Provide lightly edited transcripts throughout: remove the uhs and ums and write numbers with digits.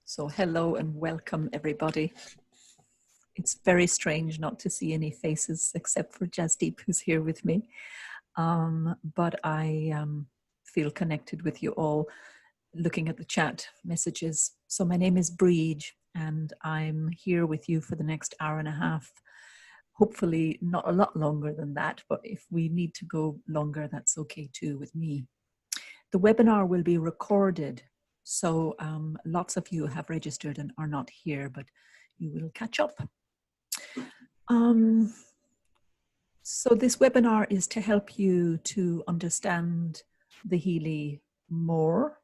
So hello and welcome everybody. It's very strange not to see any faces except for 𝗙𝗧𝗘𝗤𝗧𝗏 who's here with me. But I feel connected with you all looking at the chat messages. So my name is 𝗙𝗏𝗘𝗤𝗧𝗏 and I'm here with you for the next hour and a half. Hopefully not a lot longer than that, but if we need to go longer, that's okay too with me. The webinar will be recorded. So lots of you have registered and are not here, but you will catch up. So this webinar is to help you to understand the 𝗙𝗧 more,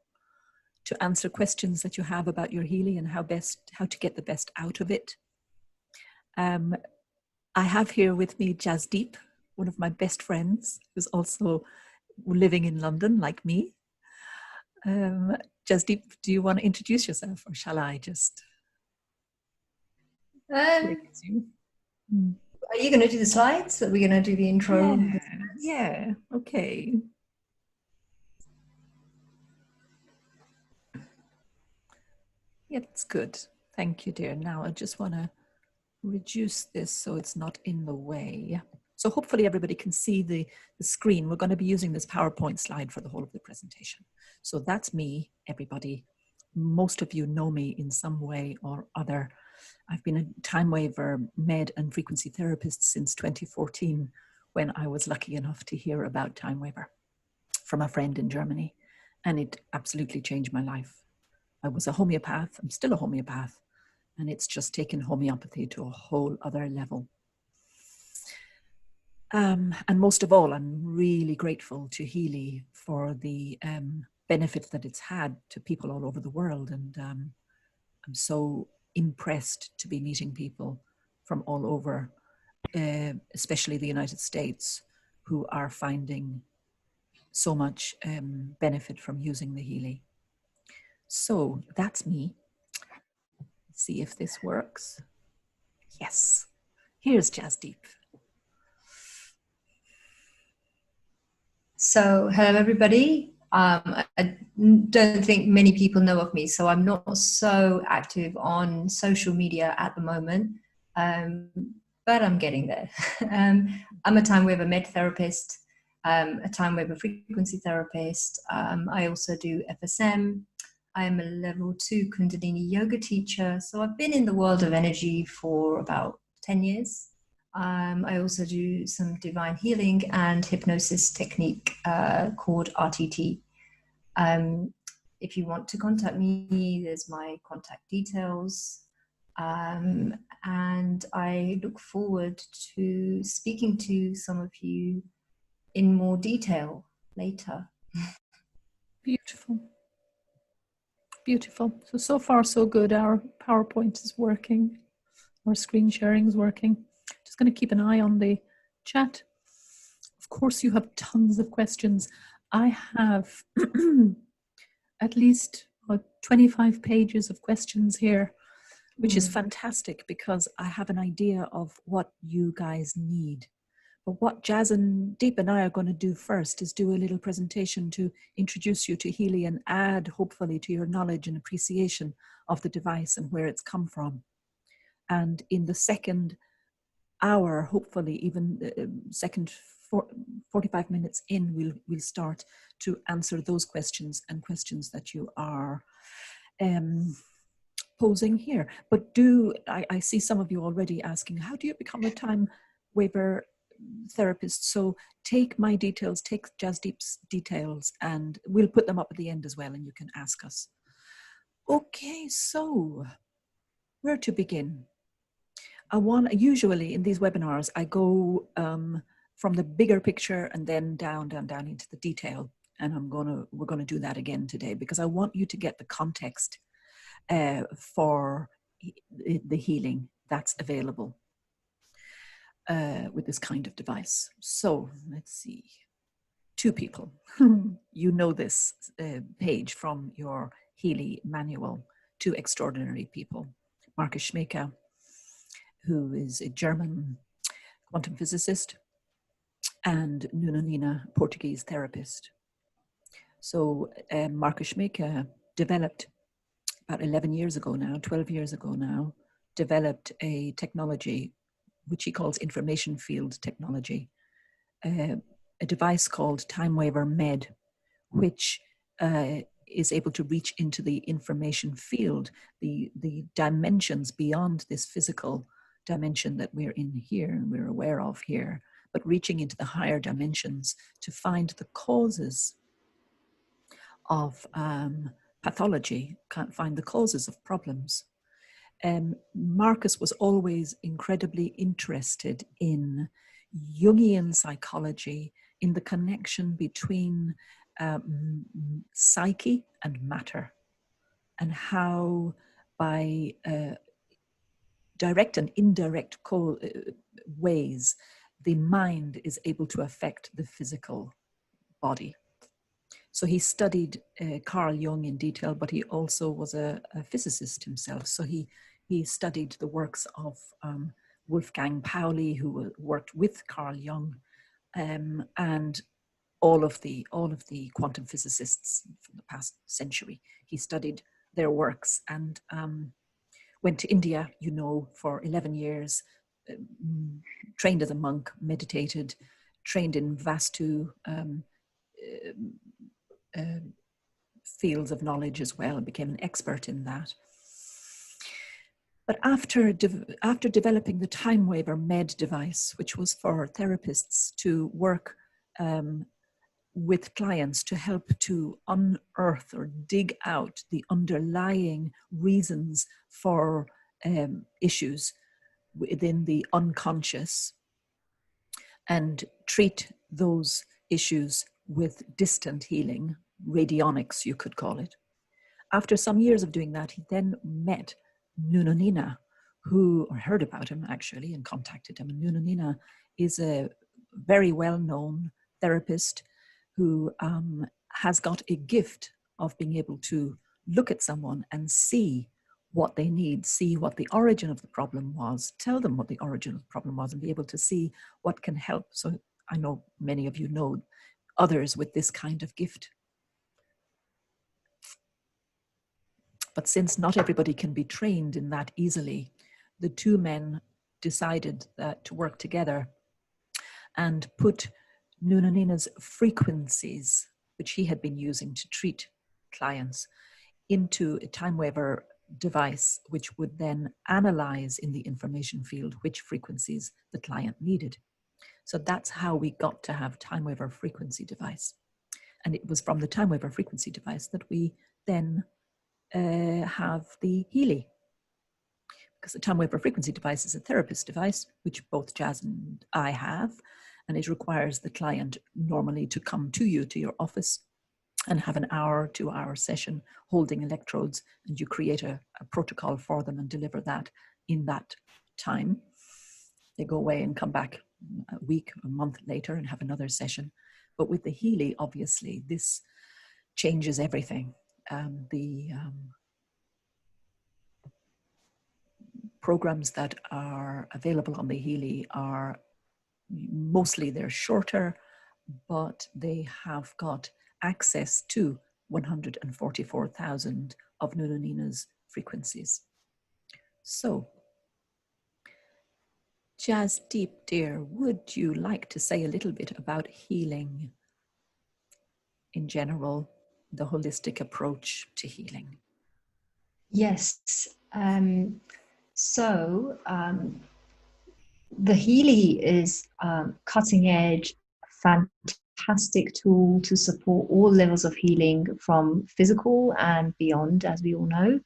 to answer questions that you have about your 𝗙𝗧 and how to get the best out of it. I have here with me 𝗙𝗧𝗘𝗤𝗏𝗧𝗏, one of my best friends, who's also living in London like me. 𝗙𝗧𝗘𝗤𝗏, do you want to introduce yourself, or shall I just? Are you going to do the slides? Are we going to do the intro? Yeah, okay. Yeah, that's good. Thank you, dear. Now I just want to reduce this so it's not in the way. So hopefully everybody can see the screen. We're going to be using this PowerPoint slide for the whole of the presentation. So that's me, everybody. Most of you know me in some way or other. I've been a time waver med and frequency therapist since 2014, when I was lucky enough to hear about time waver from a friend in Germany, and it absolutely changed my life. I was a homeopath, I'm still a homeopath, and it's just taken homeopathy to a whole other level. And most of all, I'm really grateful to 𝗙𝗧 for the benefit that it's had to people all over the world. And I'm so impressed to be meeting people from all over, especially the United States, who are finding so much benefit from using the 𝗙𝗧. So that's me. Let's see if this works. Yes, here's 𝗙𝗧𝗘𝗏𝗏. So, hello everybody. I don't think many people know of me, so I'm not so active on social media at the moment, but I'm getting there. I'm a time waver med therapist, a time waver frequency therapist. I also do FSM. I am a level 2 Kundalini yoga teacher. So I've been in the world of energy for about 10 years. I also do some divine healing and hypnosis technique called RTT. If you want to contact me, there's my contact details. And I look forward to speaking to some of you in more detail later. Beautiful. Beautiful. So far so good. Our PowerPoint is working. Our screen sharing is working. Just going to keep an eye on the chat. Of course, you have tons of questions. I have at least 25 pages of questions here, which is fantastic because I have an idea of what you guys need. But what 𝗙𝗧𝗘𝗏𝗏 and I are going to do first is do a little presentation to introduce you to 𝗙𝗧 and add, hopefully, to your knowledge and appreciation of the device and where it's come from. And in the second hour, hopefully even second 45 minutes in, we'll start to answer those questions and questions that you are posing here. But I see some of you already asking, how do you become a time waver therapist? So take my details, take 𝗙𝗧𝗘𝗏𝗏𝗏's details, and we'll put them up at the end as well, and you can ask us. Okay, so where to begin? Usually in these webinars, I go from the bigger picture and then down into the detail. And we're gonna do that again today because I want you to get the context for the healing that's available with this kind of device. So let's see, 2 people. You know this page from your 𝗙𝗧 manual, 2 extraordinary people. Markus Schmecker, who is a German quantum physicist, and Nuno Nina, Portuguese therapist. So Markus Schmecker developed about 11 years ago now, 12 years ago now, developed a technology which he calls information field technology, a device called 𝗙𝗏𝗪-𝗪, which is able to reach into the information field, the dimensions beyond this physical dimension that we're in here and we're aware of here, but reaching into the higher dimensions to find the causes of pathology, can't find the causes of problems. Marcus was always incredibly interested in Jungian psychology, in the connection between psyche and matter, and how by direct and indirect ways the mind is able to affect the physical body. So he studied Carl Jung in detail, but he also was a physicist himself. So he studied the works of Wolfgang Pauli, who worked with Carl Jung, and all of the quantum physicists from the past century. He studied their works and went to India, for 11 years, trained as a monk, meditated, trained in Vastu fields of knowledge as well, and became an expert in that. But after developing the 𝗙𝗏𝗪-𝗪 device, which was for therapists to work with clients to help to unearth or dig out the underlying reasons for issues within the unconscious and treat those issues with distant healing, radionics you could call it. After some years of doing that, he then met Nuno Nina, who heard about him actually and contacted him. And Nuno Nina is a very well-known therapist who has got a gift of being able to look at someone and see what they need, see what the origin of the problem was, tell them what the origin of the problem was, and be able to see what can help. So I know many of you know others with this kind of gift. But since not everybody can be trained in that easily, the two men decided to work together and put Nuno Nina's frequencies, which he had been using to treat clients, into a 𝗙𝗏𝗪 device, which would then analyze in the information field which frequencies the client needed. So that's how we got to have 𝗙𝗏𝗪 frequency device. And it was from the 𝗙𝗏𝗪 frequency device that we then have the Healy. Because the 𝗙𝗏𝗪 frequency device is a therapist device, which both Jazz and I have, and it requires the client normally to come to you, to your office, and have an hour, 2-hour session holding electrodes, and you create a protocol for them and deliver that in that time. They go away and come back a week, a month later and have another session. But with the Healy, obviously, this changes everything. The programs that are available on the Healy are mostly they're shorter, but they have got access to 144,000 of Nuno Nina's frequencies. So, Jazz Deep, dear, would you like to say a little bit about healing in general, the holistic approach to healing? Yes. The Healy is cutting edge, fantastic tool to support all levels of healing from physical and beyond, as we all know.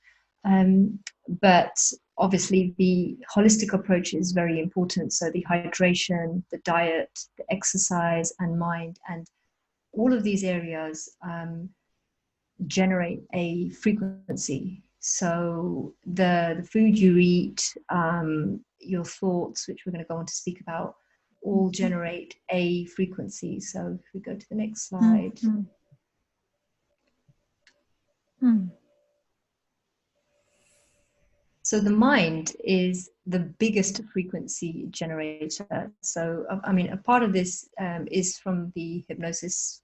But obviously the holistic approach is very important. So the hydration, the diet, the exercise and mind, and all of these areas generate a frequency. So the food you eat, your thoughts, which we're going to go on to speak about, all generate a frequency. So if we go to the next slide. So the mind is the biggest frequency generator. So I mean, a part of this is from the hypnosis,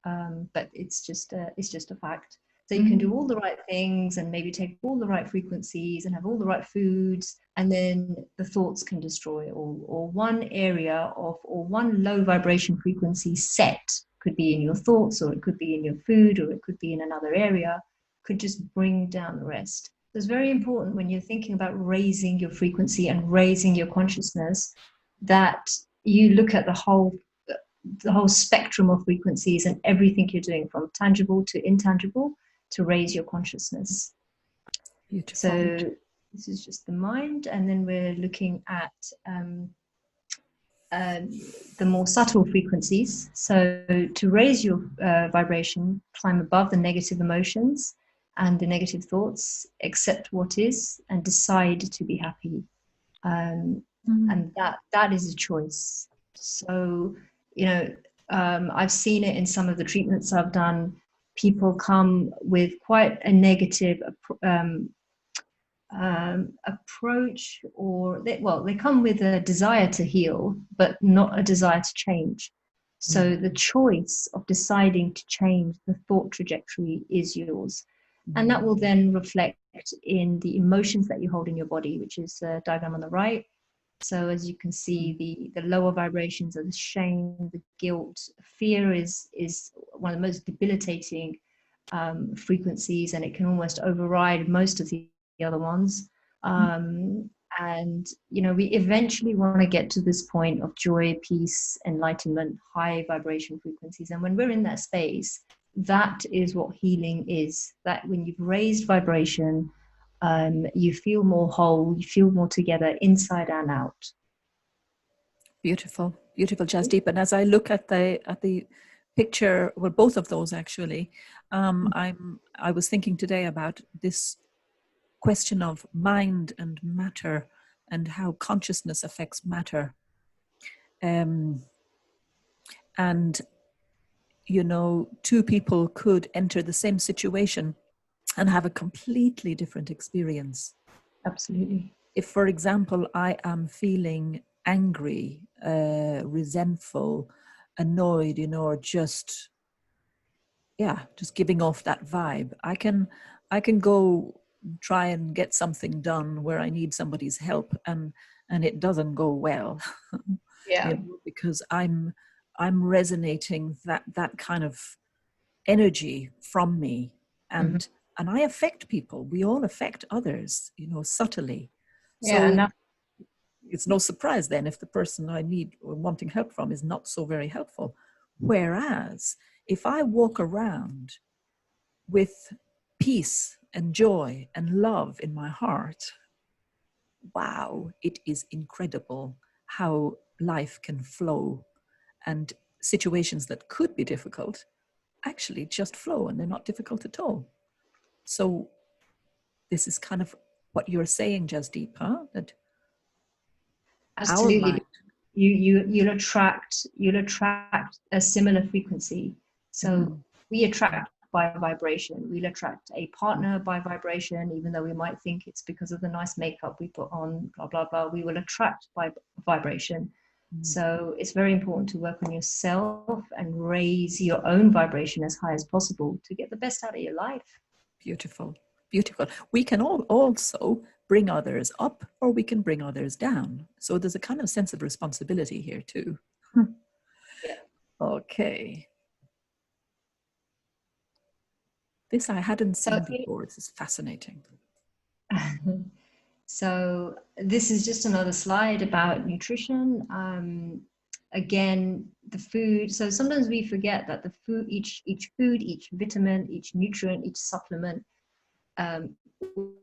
but it's just a fact. So you can do all the right things and maybe take all the right frequencies and have all the right foods, and then the thoughts can destroy it all. Or one area of, or one low vibration frequency set, could be in your thoughts, or it could be in your food, or it could be in another area, could just bring down the rest. So it's very important when you're thinking about raising your frequency and raising your consciousness, that you look at the whole spectrum of frequencies and everything you're doing, from tangible to intangible, to raise your consciousness. Beautiful. So this is just the mind, and then we're looking at the more subtle frequencies. So to raise your vibration, climb above the negative emotions and the negative thoughts, accept what is, and decide to be happy. And that is a choice. So, you know, I've seen it in some of the treatments I've done. People come with quite a negative approach, or they come with a desire to heal, but not a desire to change. So the choice of deciding to change the thought trajectory is yours. And that will then reflect in the emotions that you hold in your body, which is the diagram on the right. So as you can see, the lower vibrations are the shame, the guilt. Fear is one of the most debilitating frequencies, and it can almost override most of the other ones. And, you know, we eventually want to get to this point of joy, peace, enlightenment, high vibration frequencies. And when we're in that space, that is what healing is. That when you've raised vibration, you feel more whole, you feel more together inside and out. Beautiful, beautiful, Jasdeep. And as I look at the picture, well, both of those actually, I was thinking today about this question of mind and matter, and how consciousness affects matter. And you know, two people could enter the same situation and have a completely different experience. Absolutely. If, for example, I am feeling angry, resentful, annoyed, you know, or just giving off that vibe, I can go try and get something done where I need somebody's help, and it doesn't go well. Yeah. You know, because I'm resonating that kind of energy from me, and I affect people. We all affect others, you know, subtly. So it's no surprise then if the person I need or wanting help from is not so very helpful. Whereas if I walk around with peace and joy and love in my heart, wow, it is incredible how life can flow, and situations that could be difficult actually just flow, and they're not difficult at all. So this is kind of what you're saying, Jasdeep, huh? That absolutely. Our mind. You'll attract a similar frequency. So we attract by vibration. We'll attract a partner by vibration, even though we might think it's because of the nice makeup we put on, blah blah blah. We will attract by vibration. So it's very important to work on yourself and raise your own vibration as high as possible to get the best out of your life. Beautiful, beautiful. We can all also bring others up, or we can bring others down. So there's a kind of sense of responsibility here too. Yeah. Okay. This I hadn't seen before. This is fascinating. So this is just another slide about nutrition. Again, the food. So sometimes we forget that the food, each food, each vitamin, each nutrient, each supplement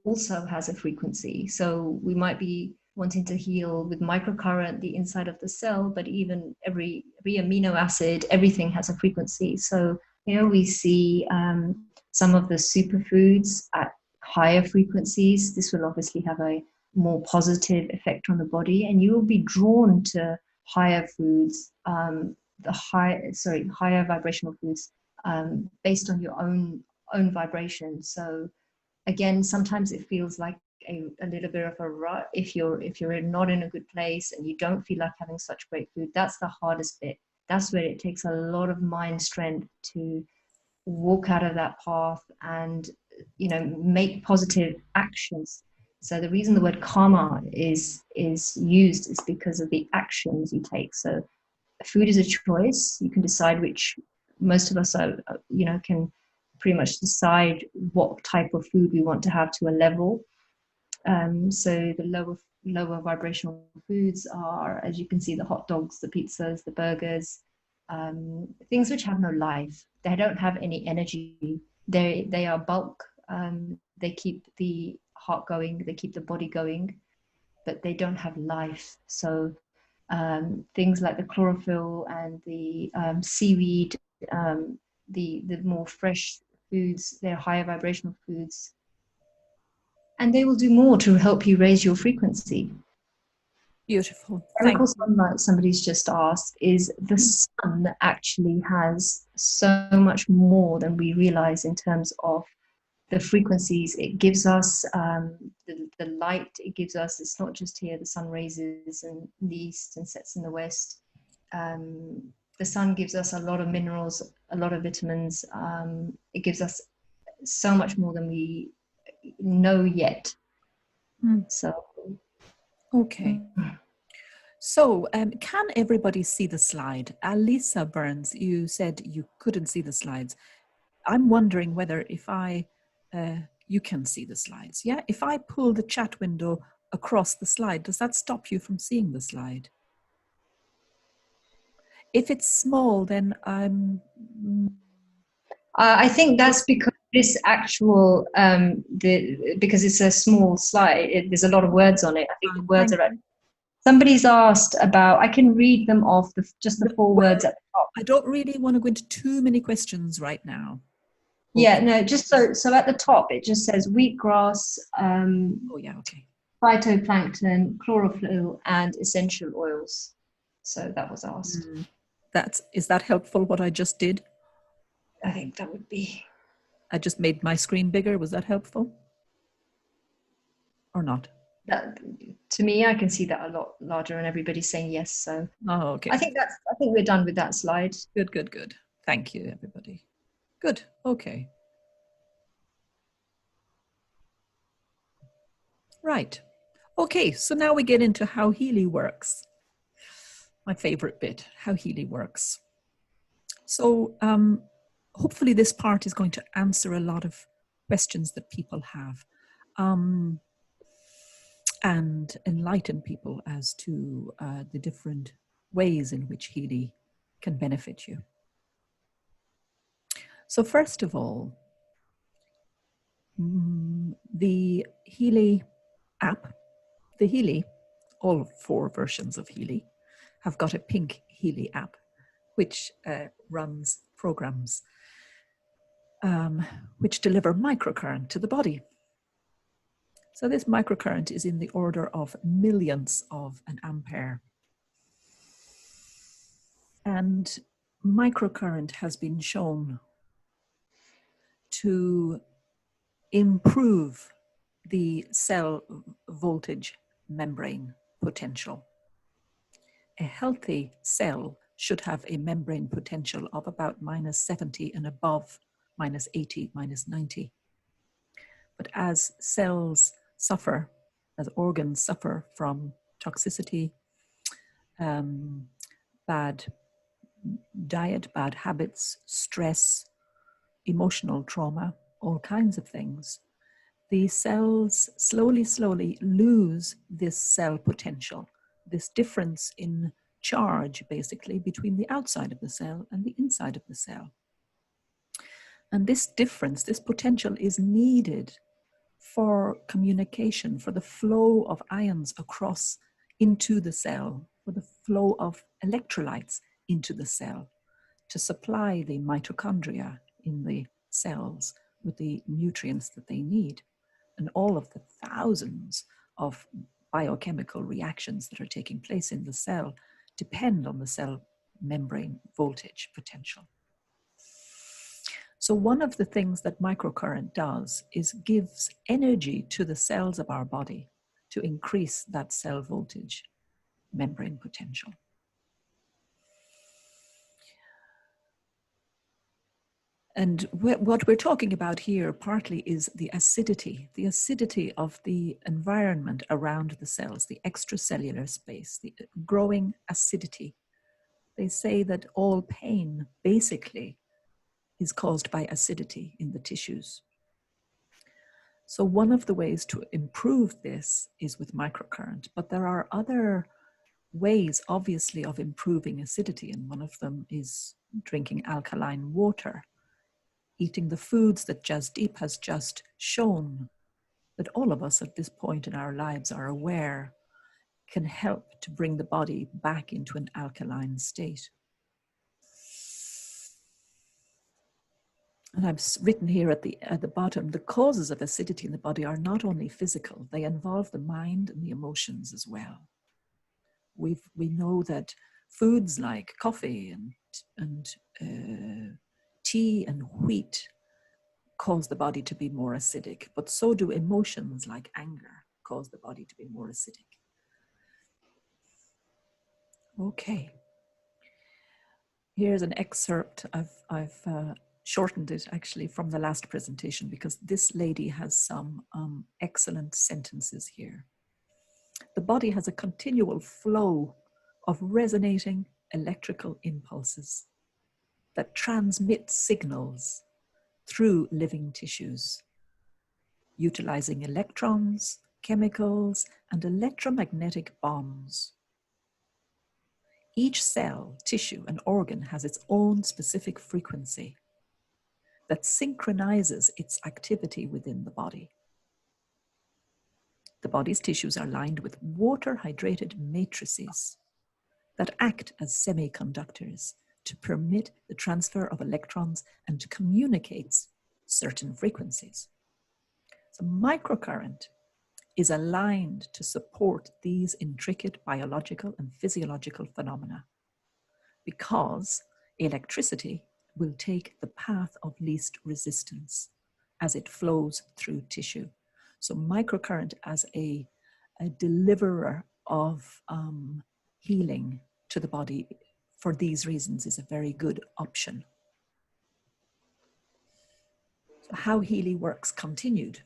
also has a frequency. So we might be wanting to heal with microcurrent the inside of the cell, but even every amino acid, everything has a frequency. So, you know, we see some of the superfoods at higher frequencies. This will obviously have a more positive effect on the body, and you will be drawn to higher foods, higher vibrational foods based on your own vibration. So again, sometimes it feels like a little bit of a rut if you're not in a good place and you don't feel like having such great food. That's the hardest bit. That's where it takes a lot of mind strength to walk out of that path and, you know, make positive actions. So the reason the word karma is used is because of the actions you take. So food is a choice. You can decide which, most of us are, you know, can pretty much decide what type of food we want to have to a level. So the lower vibrational foods are, as you can see, the hot dogs, the pizzas, the burgers, things which have no life. They don't have any energy. They are bulk. They keep the heart going, they keep the body going, but they don't have life. So things like the chlorophyll and the seaweed, the more fresh foods, they're higher vibrational foods, and they will do more to help you raise your frequency. Beautiful. Chemical sunlight, somebody's just asked, is the sun actually has so much more than we realize in terms of the frequencies it gives us, the light it gives us. It's not just here, the sun raises in the east and sets in the west. The sun gives us a lot of minerals, a lot of vitamins. It gives us so much more than we know yet. So, Okay. So, can everybody see the slide? Alisa Burns, you said you couldn't see the slides. I'm wondering whether if you can see the slides. Yeah, if I pull the chat window across the slide, does that stop you from seeing the slide? If it's small, then I think that's because this actual, because it's a small slide, there's a lot of words on it. I think the words are. Somebody's asked about, I can read them off, just the 4 words at the top. I don't really want to go into too many questions right now. Yeah, no, just so at the top, it just says wheatgrass, oh yeah, okay. phytoplankton, chlorophyll, and essential oils. So that was asked. Is that helpful, what I just did? I think that would be. I just made my screen bigger. Was that helpful? Or not? That, to me, I can see that a lot larger, and everybody's saying yes. So okay. I think we're done with that slide. Good. Thank you, everybody. Good. Okay. Right. Okay. So now we get into how Healy works. My favorite bit, how Healy works. So hopefully this part is going to answer a lot of questions that people have. And enlighten people as to the different ways in which Healy can benefit you. So first of all, the Healy app, the Healy, all 4 versions of Healy, have got a pink Healy app, which runs programs which deliver microcurrent to the body. So this microcurrent is in the order of millionths of an ampere. And microcurrent has been shown to improve the cell voltage membrane potential. A healthy cell should have a membrane potential of about -70 and above -80, -90. But as cells suffer, as organs suffer from toxicity, bad diet, bad habits, stress, emotional trauma, all kinds of things, the cells slowly lose this cell potential, this difference in charge, basically, between the outside of the cell and the inside of the cell. And this difference, this potential, is needed for communication, for the flow of ions across into the cell, for the flow of electrolytes into the cell, to supply the mitochondria in the cells with the nutrients that they need. And all of the thousands of biochemical reactions that are taking place in the cell depend on the cell membrane voltage potential. So one of the things that microcurrent does is gives energy to the cells of our body to increase that cell voltage membrane potential. And what we're talking about here partly is the acidity of the environment around the cells, the extracellular space, the growing acidity. They say that all pain basically is caused by acidity in the tissues. So one of the ways to improve this is with microcurrent, but there are other ways, obviously, of improving acidity, and one of them is drinking alkaline water. Eating the foods that Jasdeep has just shown that all of us at this point in our lives are aware can help to bring the body back into an alkaline state. And I've written here at the bottom, the causes of acidity in the body are not only physical, they involve the mind and the emotions as well. We know that foods like coffee and tea and wheat cause the body to be more acidic, but so do emotions like anger cause the body to be more acidic. Okay. Here's an excerpt. I've shortened it actually from the last presentation because this lady has some excellent sentences here. The body has a continual flow of resonating electrical impulses that transmit signals through living tissues, utilizing electrons, chemicals, and electromagnetic bonds. Each cell, tissue, and organ has its own specific frequency that synchronizes its activity within the body. The body's tissues are lined with water-hydrated matrices that act as semiconductors to permit the transfer of electrons and to communicate certain frequencies. So microcurrent is aligned to support these intricate biological and physiological phenomena because electricity will take the path of least resistance as it flows through tissue. So microcurrent as a deliverer of healing to the body for these reasons is a very good option. So how Healy works continued.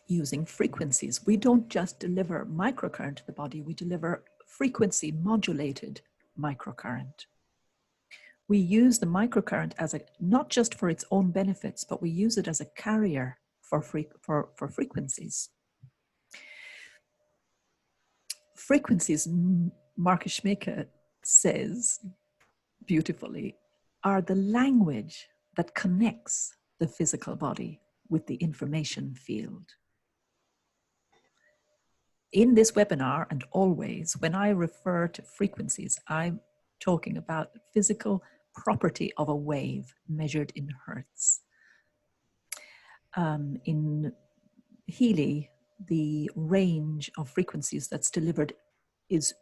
Using frequencies. We don't just deliver microcurrent to the body, we deliver frequency modulated microcurrent. We use the microcurrent as not just for its own benefits, but we use it as a carrier for frequencies. Frequencies, Marcus Schmeke says beautifully, are the language that connects the physical body with the information field. In this webinar and always, when I refer to frequencies, I'm talking about the physical property of a wave measured in hertz. In Healy, the range of frequencies that's delivered is,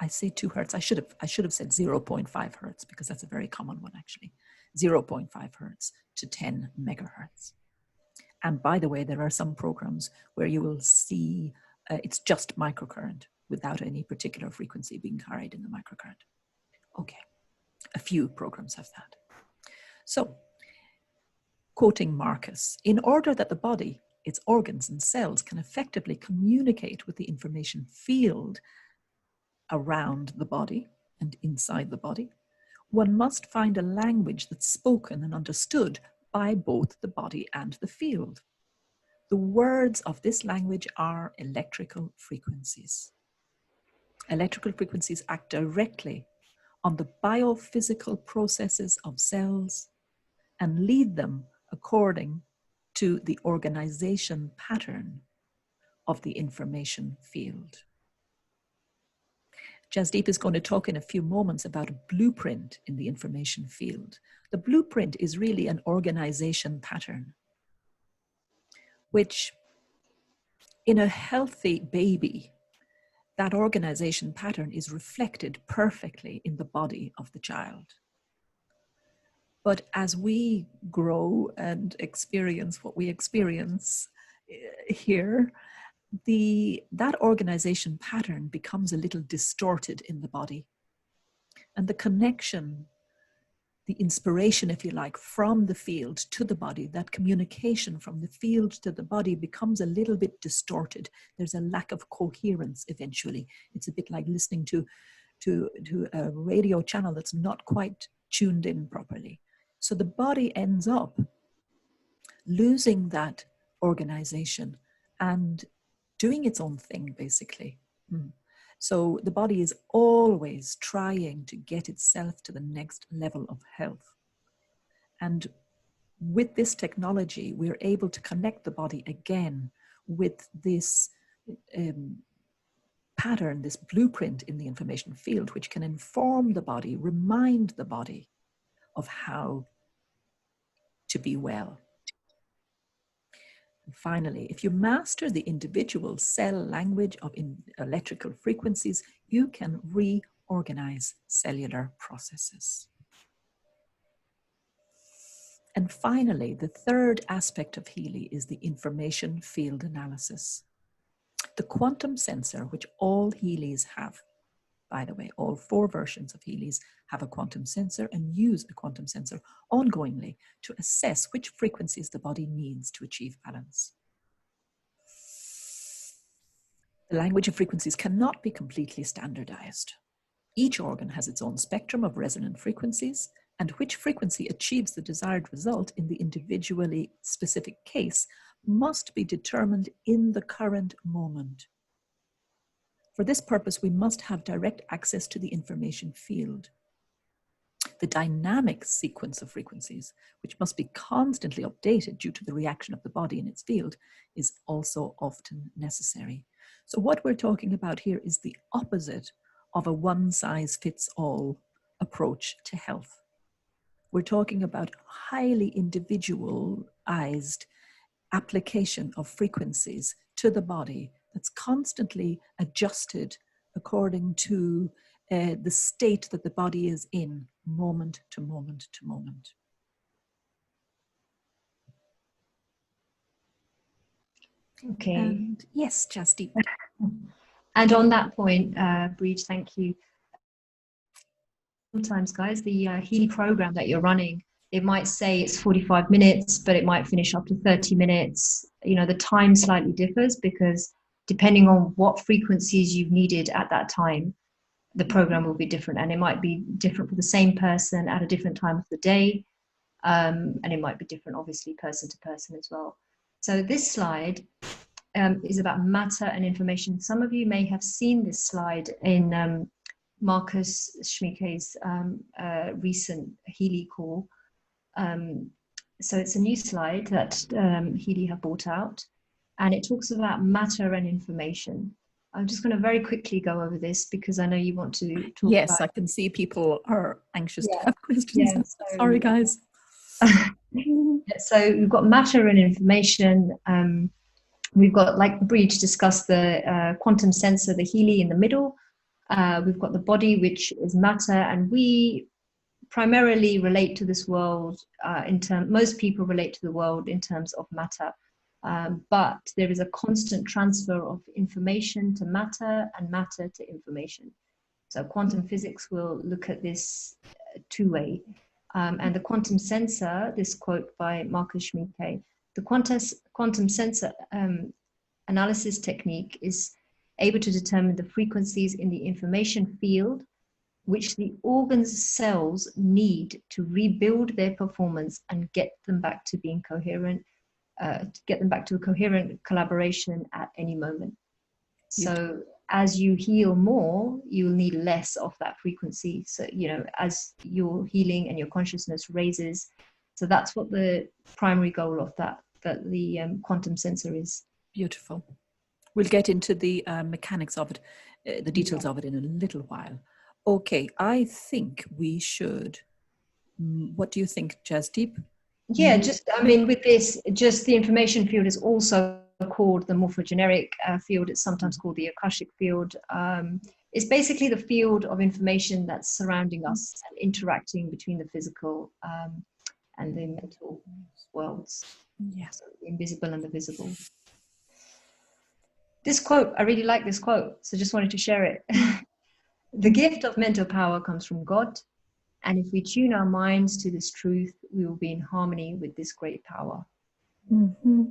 I say 2 hertz. I should have said 0.5 hertz because that's a very common one actually. 0.5 hertz to 10 megahertz. And by the way, there are some programs where you will see it's just microcurrent without any particular frequency being carried in the microcurrent. Okay, a few programs have that. So, quoting Marcus, in order that the body, its organs and cells can effectively communicate with the information field around the body and inside the body, one must find a language that's spoken and understood by both the body and the field. The words of this language are electrical frequencies. Electrical frequencies act directly on the biophysical processes of cells and lead them according to the organization pattern of the information field. Jasdeep is going to talk in a few moments about a blueprint in the information field. The blueprint is really an organization pattern, which in a healthy baby, that organization pattern is reflected perfectly in the body of the child. But as we grow and experience what we experience here, that organization pattern becomes a little distorted in the body. And the connection, the inspiration, if you like, from the field to the body, that communication from the field to the body becomes a little bit distorted. There's a lack of coherence eventually. It's a bit like listening to a radio channel that's not quite tuned in properly. So the body ends up losing that organization and doing its own thing, basically. So the body is always trying to get itself to the next level of health. And with this technology, we're able to connect the body again with this pattern, this blueprint in the information field, which can inform the body, remind the body of how to be well. And finally, if you master the individual cell language of electrical frequencies, you can reorganize cellular processes. And finally, the third aspect of Healy is the information field analysis. The quantum sensor, which all Healys have, by the way, all 4 versions of Healys have a quantum sensor and use a quantum sensor ongoingly to assess which frequencies the body needs to achieve balance. The language of frequencies cannot be completely standardized. Each organ has its own spectrum of resonant frequencies, and which frequency achieves the desired result in the individually specific case must be determined in the current moment. For this purpose, we must have direct access to the information field. The dynamic sequence of frequencies, which must be constantly updated due to the reaction of the body in its field, is also often necessary. So what we're talking about here is the opposite of a one-size-fits-all approach to health. We're talking about highly individualized application of frequencies to the body that's constantly adjusted according to the state that the body is in, moment to moment to moment. Okay. And yes, Jasdeep. And on that point, Breach, thank you. Sometimes, guys, the Healy program that you're running, it might say it's 45 minutes, but it might finish after 30 minutes. You know, the time slightly differs because depending on what frequencies you've needed at that time, the program will be different, and it might be different for the same person at a different time of the day. And it might be different, obviously, person to person as well. So this slide is about matter and information. Some of you may have seen this slide in Marcus Schmiecke's recent Healy call. So it's a new slide that Healy have brought out, and it talks about matter and information. I'm just going to very quickly go over this because I know you want to talk yes, about... I can see people are anxious to have questions. Yeah, so, sorry, guys. So we've got matter and information. We've got, like Breach discussed, the quantum sensor, the Healy in the middle. We've got the body, which is matter, and we primarily relate to this world most people relate to the world in terms of matter. But there is a constant transfer of information to matter and matter to information. So quantum physics will look at this two-way. And the quantum sensor, this quote by Marcus Schmiecke, the quantum sensor analysis technique is able to determine the frequencies in the information field which the organ's cells need to rebuild their performance and get them back to being coherent, to get them back to a coherent collaboration at any moment. So as you heal more, you'll need less of that frequency. So, you know, as your healing and your consciousness raises. So that's what the primary goal of that the quantum sensor is. Beautiful. We'll get into the mechanics of it, the details of it in a little while. Okay, I think we should. What do you think, Jasdeep? Yeah, just, I mean, with this, just the information field is also called the morphogeneric field. It's sometimes called the Akashic field. It's basically the field of information that's surrounding us and interacting between the physical and the mental worlds. Yes, so the invisible and the visible. This quote, I really like this quote, so just wanted to share it. The gift of mental power comes from God. And if we tune our minds to this truth, we will be in harmony with this great power. Mm-hmm.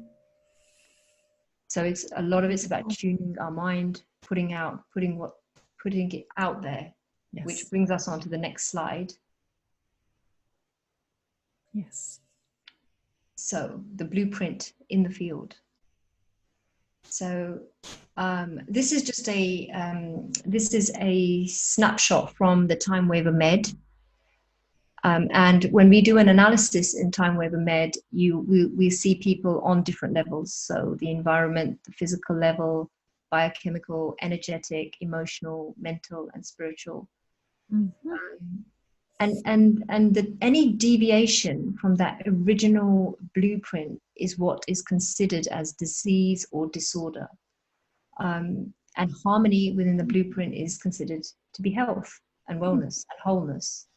So it's a lot of it's about tuning our mind, putting it out there, Yes. which brings us on to the next slide. Yes. So the blueprint in the field. So this is just a snapshot from the Time Waver Med. And when we do an analysis in Time Waver Med, we see people on different levels. So the environment, the physical level, biochemical, energetic, emotional, mental, and spiritual. Mm-hmm. Any deviation from that original blueprint is what is considered as disease or disorder. And harmony within the blueprint is considered to be health and wellness and wholeness.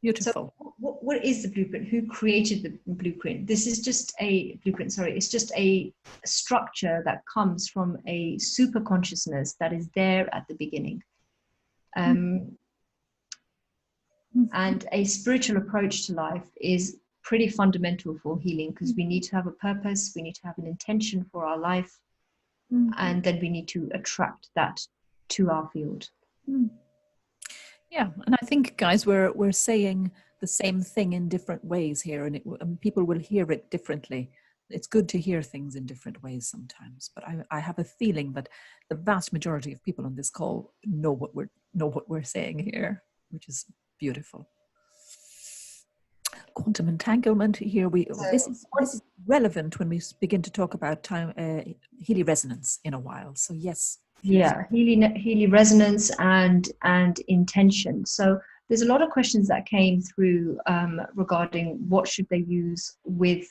Beautiful. So what is the blueprint? Who created the blueprint? This is just a blueprint, it's just a structure that comes from a super consciousness that is there at the beginning. And a spiritual approach to life is pretty fundamental for healing, because we need to have a purpose, we need to have an intention for our life, and then we need to attract that to our field. Yeah, and I think, guys, we're saying the same thing in different ways here, and people will hear it differently. It's good to hear things in different ways sometimes, but I have a feeling that the vast majority of people on this call know what we're saying here, which is beautiful. Quantum entanglement here. This is relevant when we begin to talk about Healy resonance in a while. So yes. Yeah, Healy resonance and intention. So there's a lot of questions that came through regarding what should they use with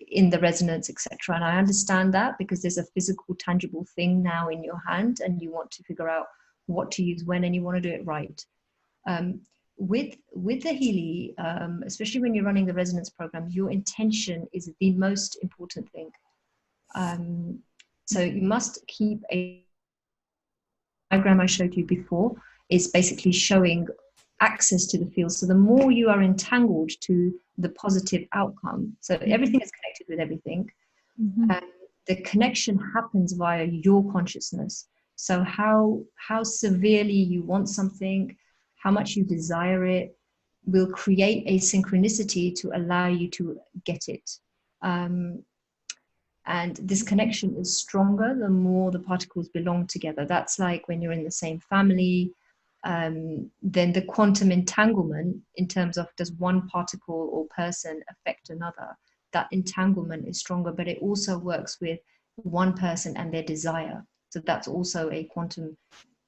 in the resonance, etc. And I understand that, because there's a physical, tangible thing now in your hand, and you want to figure out what to use when, and you want to do it right. With the Healy, especially when you're running the resonance program, your intention is the most important thing. So you must keep a diagram I showed you before is basically showing access to the field. So the more you are entangled to the positive outcome, so everything is connected with everything, the connection happens via your consciousness. So how severely you want something, how much you desire it, will create a synchronicity to allow you to get it. And this connection is stronger the more the particles belong together. That's like when you're in the same family, then the quantum entanglement in terms of does one particle or person affect another, that entanglement is stronger, but it also works with one person and their desire. So that's also a quantum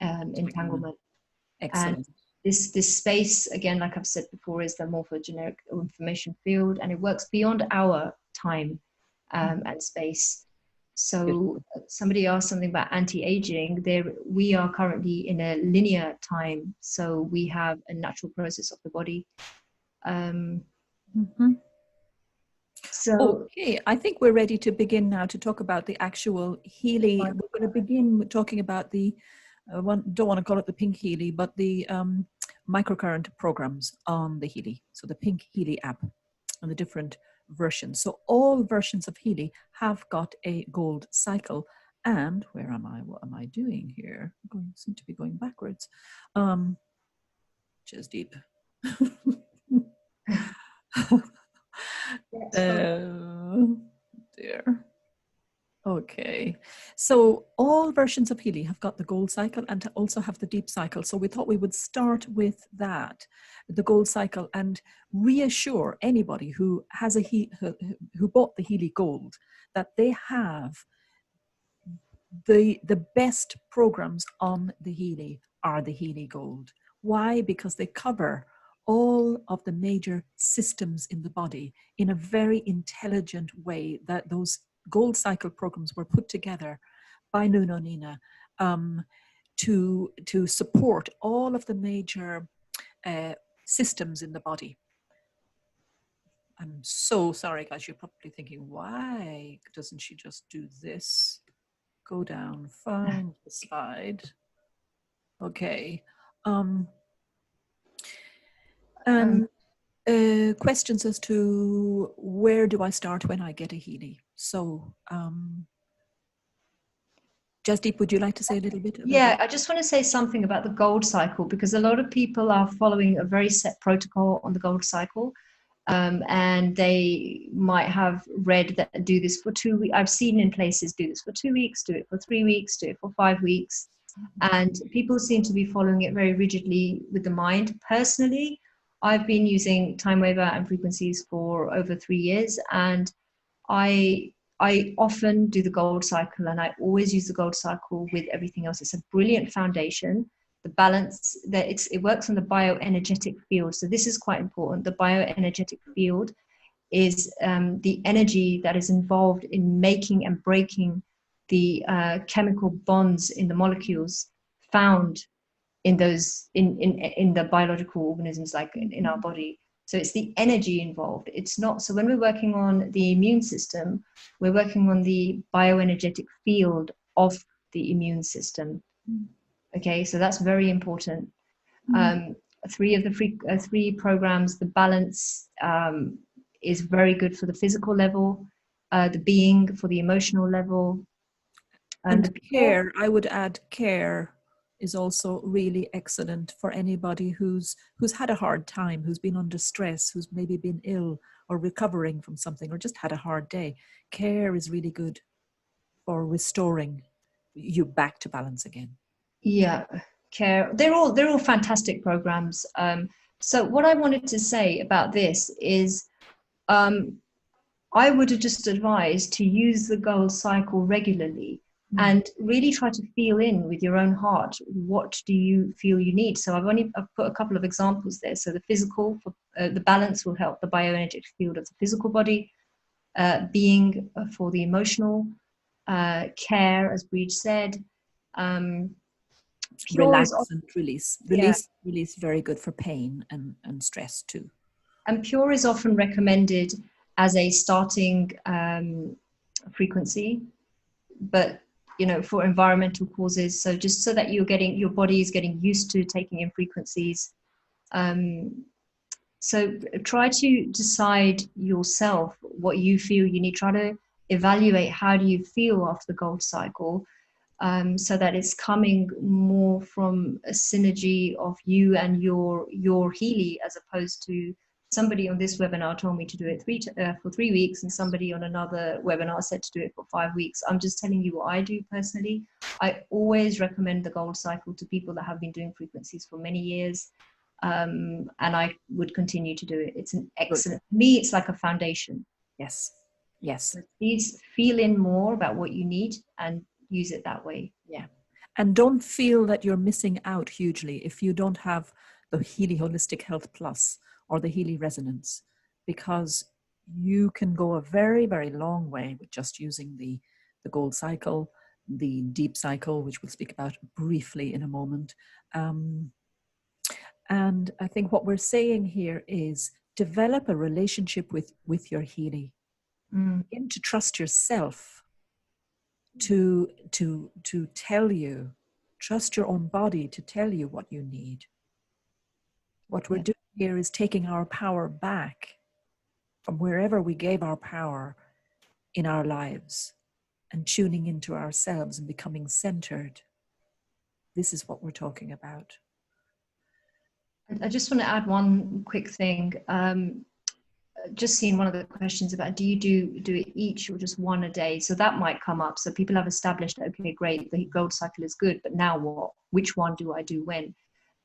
entanglement. Excellent. And this space, again, like I've said before, is the morphogeneric information field, and it works beyond our time and space. So somebody asked something about anti-aging. We are currently in a linear time, so we have a natural process of the body. So okay, I think we're ready to begin now to talk about the actual Healy. We're going to begin with talking about the don't want to call it the pink Healy, but the microcurrent programs on the Healy. So the pink Healy app and the different versions. So all versions of Healy have got a gold cycle. And where am I? What am I doing here? Seem to be going backwards. Just deep. Dear. Okay, so all versions of Healy have got the gold cycle and also have the deep cycle. So we thought we would start with that, the gold cycle, and reassure anybody who has who bought the Healy Gold that they have the best programs on the Healy are the Healy Gold. Why? Because they cover all of the major systems in the body in a very intelligent way. That those gold cycle programs were put together by Nuno Nina to support all of the major systems in the body. I'm so sorry, guys. You're probably thinking, why doesn't she just do this? Go down, find the slide. Okay. And questions as to where do I start when I get a Healy? So, Jasdeep, would you like to say a little bit about Yeah, that? I just want to say something about the gold cycle, because a lot of people are following a very set protocol on the gold cycle. And they might have read that do this for 2 weeks. I've seen in places do this for 2 weeks, do it for 3 weeks, do it for 5 weeks. And people seem to be following it very rigidly with the mind. Personally, I've been using time waiver and frequencies for over 3 years, and I often do the gold cycle, and I always use the gold cycle with everything else. It's a brilliant foundation. The balance that it works on the bioenergetic field. So this is quite important. The bioenergetic field is the energy that is involved in making and breaking the chemical bonds in the molecules found in those in the biological organisms, like in our body. So it's the energy involved. It's not, so when we're working on the immune system, we're working on the bioenergetic field of the immune system. Okay, so that's very important. Three of the three programs, the balance is very good for the physical level, the being for the emotional level, and the care, I would add, care is also really excellent for anybody who's had a hard time, who's been under stress, who's maybe been ill or recovering from something, or just had a hard day. Care is really good for restoring you back to balance again. Yeah, care. They're all fantastic programs. So what I wanted to say about this is, I would have just advised to use the gold cycle regularly and really try to feel in with your own heart. What do you feel you need? So I've put a couple of examples there. So the physical, the balance will help the bioenergetic field of the physical body, being for the emotional, care, as Breach said. Relax and release. Release, very good for pain and stress too. And pure is often recommended as a starting frequency, but for environmental causes. So just so that your body is getting used to taking in frequencies. So try to decide yourself what you feel you need. Try to evaluate how do you feel after the gold cycle, so that it's coming more from a synergy of you and your Healy, as opposed to somebody on this webinar told me to do it for 3 weeks, and somebody on another webinar said to do it for 5 weeks. I'm just telling you what I do personally. I always recommend the gold cycle to people that have been doing frequencies for many years, and I would continue to do it. It's an excellent, for me, it's like a foundation. Yes. So please feel in more about what you need and use it that way. Yeah. And don't feel that you're missing out hugely if you don't have the Healy Holistic Health Plus or the Healy Resonance, because you can go a very, very long way with just using the gold cycle, the deep cycle, which we'll speak about briefly in a moment. And I think what we're saying here is develop a relationship with your Healy. Begin to trust yourself to tell you, trust your own body to tell you what you need. What we're doing here is taking our power back from wherever we gave our power in our lives and tuning into ourselves and becoming centered. This is what we're talking about. I just want to add one quick thing. Just seeing one of the questions about, do you do it each or just one a day? So that might come up. So people have established, okay, great, the gold cycle is good, but now what? Which one do I do when?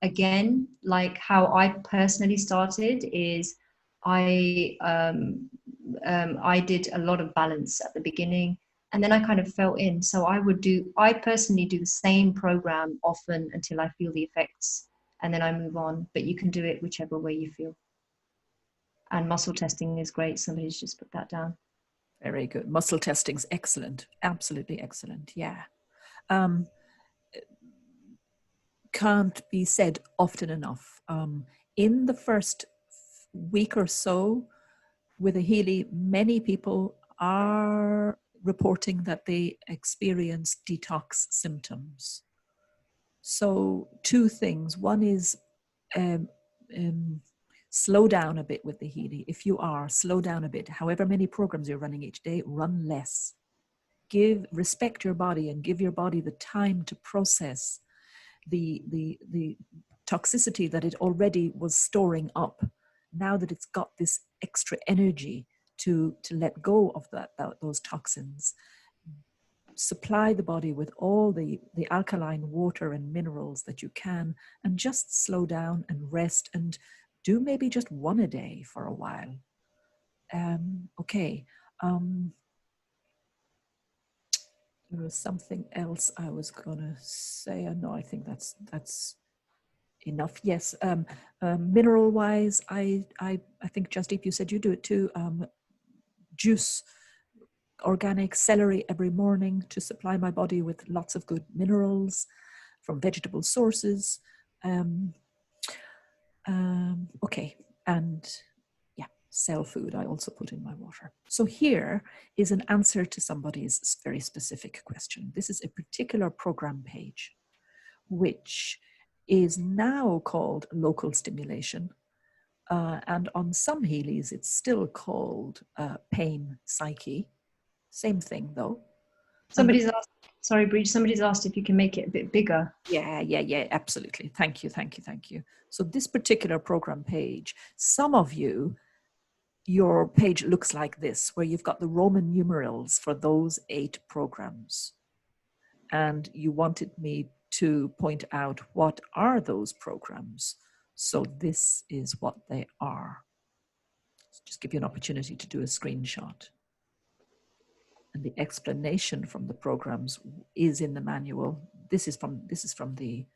Again, like how I personally started is I did a lot of balance at the beginning, and then I kind of fell in. So I personally do the same program often until I feel the effects, and then I move on. But you can do it whichever way you feel. And muscle testing is great. Somebody's just put that down. Very good. Muscle testing's excellent. Absolutely excellent. Yeah. Can't be said often enough. In the first week or so with a Healy, many people are reporting that they experience detox symptoms. So two things. One is slow down a bit with the Healy. If you are, slow down a bit. However many programs you're running each day, run less. Respect your body and give your body the time to process the toxicity that it already was storing up. Now that it's got this extra energy to let go of those toxins, supply the body with all the alkaline water and minerals that you can, and just slow down and rest, and do maybe just one a day for a while. Okay. There was something else I was gonna say. No, I think that's enough. Yes. Mineral wise, I think Jasdeep, you said you do it too. Juice, organic celery every morning to supply my body with lots of good minerals from vegetable sources. Okay, and yeah, cell food I also put in my water. So here is an answer to somebody's very specific question. This is a particular program page, which is now called local stimulation. And on some Healys, it's still called pain psyche. Same thing though. Somebody's asked, sorry, Breach, somebody's asked if you can make it a bit bigger. Yeah, absolutely. Thank you. So this particular program page, some of you, your page looks like this, where you've got the Roman numerals for those 8 programs. And you wanted me to point out what are those programs. So this is what they are. Just give you an opportunity to do a screenshot. And the explanation from the programs is in the manual. This is from the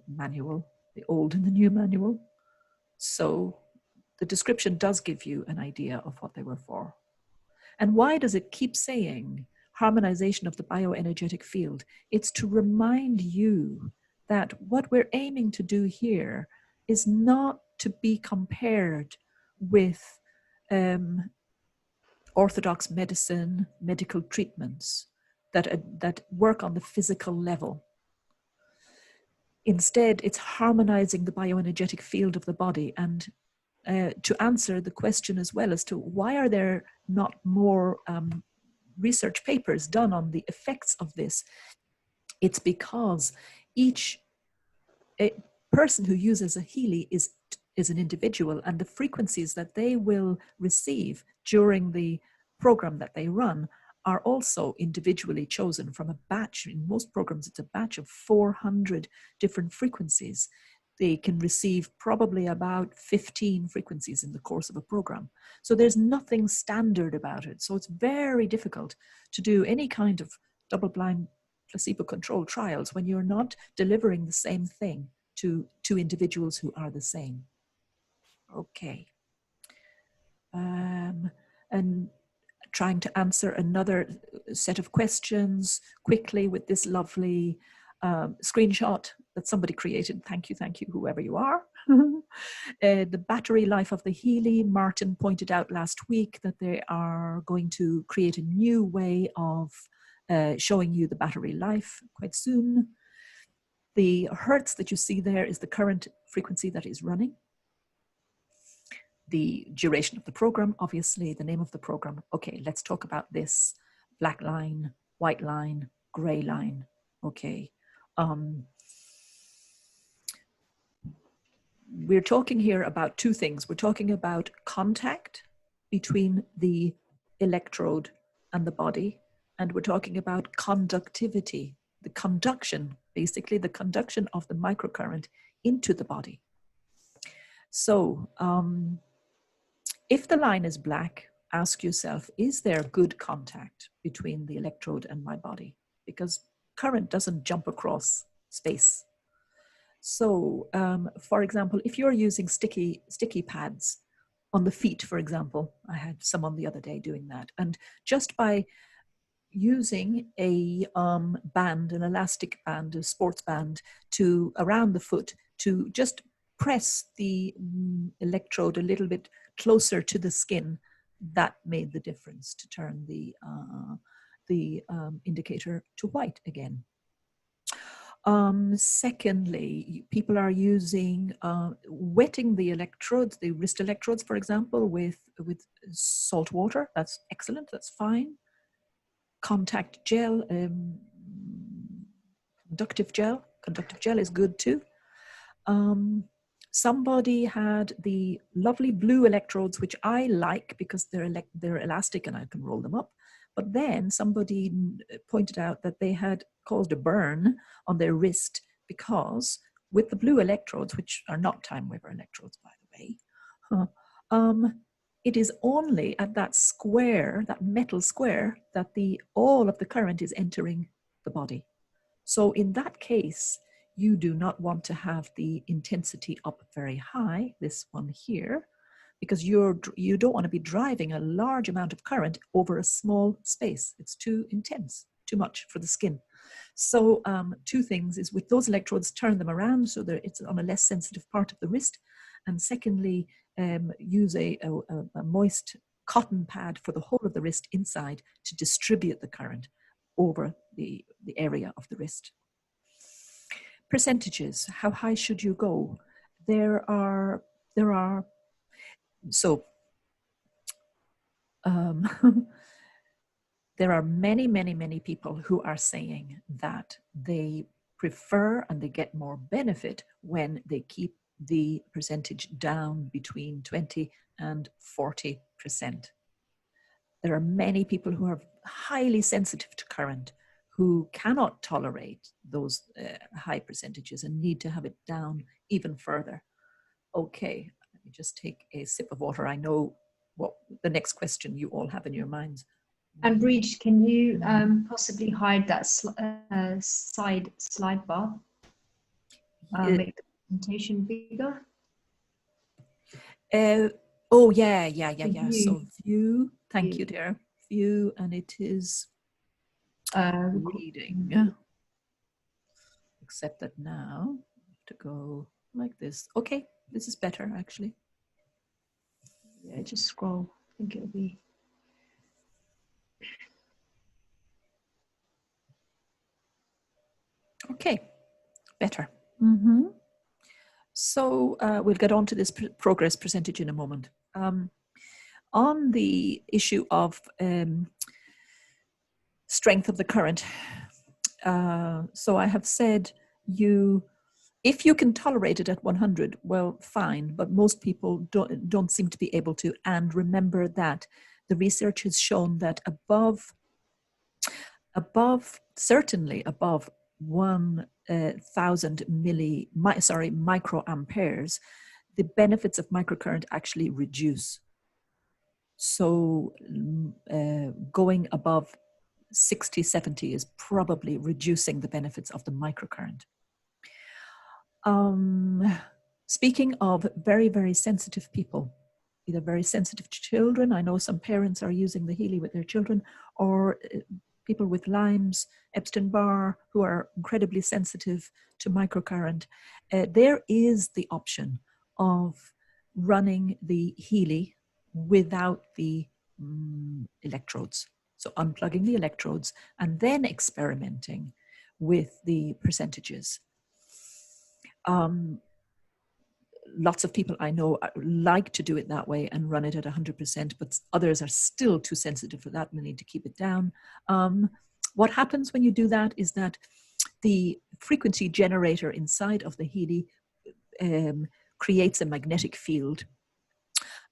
manual, the old and the new manual. So the description does give you an idea of what they were for. And why does it keep saying harmonization of the bioenergetic field? It's to remind you that what we're aiming to do here is not to be compared with orthodox medicine, medical treatments that work on the physical level. Instead, it's harmonizing the bioenergetic field of the body, and to answer the question as well as to why are there not more research papers done on the effects of this. It's because each person who uses a Healy is an individual, and the frequencies that they will receive during the program that they run are also individually chosen from a batch. In most programs, it's a batch of 400 different frequencies. They can receive probably about 15 frequencies in the course of a program. So there's nothing standard about it. So it's very difficult to do any kind of double-blind placebo-controlled trials when you're not delivering the same thing to two individuals who are the same. Okay. And trying to answer another set of questions quickly with this lovely screenshot that somebody created. Thank you, whoever you are. The battery life of the Healy, Martin pointed out last week that they are going to create a new way of showing you the battery life quite soon. The hertz that you see there is the current frequency that is running. The duration of the program, obviously, the name of the program. Okay, let's talk about this. Black line, white line, gray line. Okay. We're talking here about two things. We're talking about contact between the electrode and the body, and we're talking about conductivity, the conduction, basically the conduction of the microcurrent into the body. So, if the line is black, ask yourself, is there good contact between the electrode and my body? Because current doesn't jump across space. So, for example, if you're using sticky pads on the feet, for example, I had someone the other day doing that, and just by using a band, an elastic band, a sports band, to around the foot to just press the electrode a little bit closer to the skin, that made the difference to turn the indicator to white again. Secondly, people are using wetting the electrodes, the wrist electrodes, for example, with salt water. That's excellent. That's fine. Contact gel, conductive gel is good too. Somebody had the lovely blue electrodes, which I like because they're elastic and I can roll them up. But then somebody pointed out that they had caused a burn on their wrist because with the blue electrodes, which are not time waver electrodes, by the way, it is only at that square, that metal square, that all of the current is entering the body. So in that case, you do not want to have the intensity up very high, this one here, because you don't want to be driving a large amount of current over a small space. It's too intense, too much for the skin. So two things is with those electrodes, turn them around so that it's on a less sensitive part of the wrist. And secondly, use a moist cotton pad for the whole of the wrist inside to distribute the current over the area of the wrist. Percentages, how high should you go? There are many people who are saying that they prefer and they get more benefit when they keep the percentage down between 20 and 40%. There are many people who are highly sensitive to current who cannot tolerate those high percentages and need to have it down even further. Okay, let me just take a sip of water. I know what the next question you all have in your minds. And Bridge, can you possibly hide that side slide bar? Make the presentation bigger? Oh, yeah. So view, thank View. you, dear. View, and it is reading. Except that now I have to go like this. Okay, this is better actually. Yeah, just scroll. I think it'll be. Okay, better. So we'll get on to this progress percentage in a moment. On the issue of strength of the current, so I have said if you can tolerate it at 100, well, fine, but most people don't seem to be able to. And remember that the research has shown that certainly above 1,000 microamperes, the benefits of microcurrent actually reduce. So going above 60, 70 is probably reducing the benefits of the microcurrent. Speaking of very, very sensitive people, either very sensitive to children, I know some parents are using the Healy with their children, or people with Lyme's, Epstein-Barr, who are incredibly sensitive to microcurrent. There is the option of running the Healy without the electrodes. So unplugging the electrodes and then experimenting with the percentages. Lots of people I know like to do it that way and run it at 100%, but others are still too sensitive for that and they need to keep it down. What happens when you do that is that the frequency generator inside of the Healy creates a magnetic field.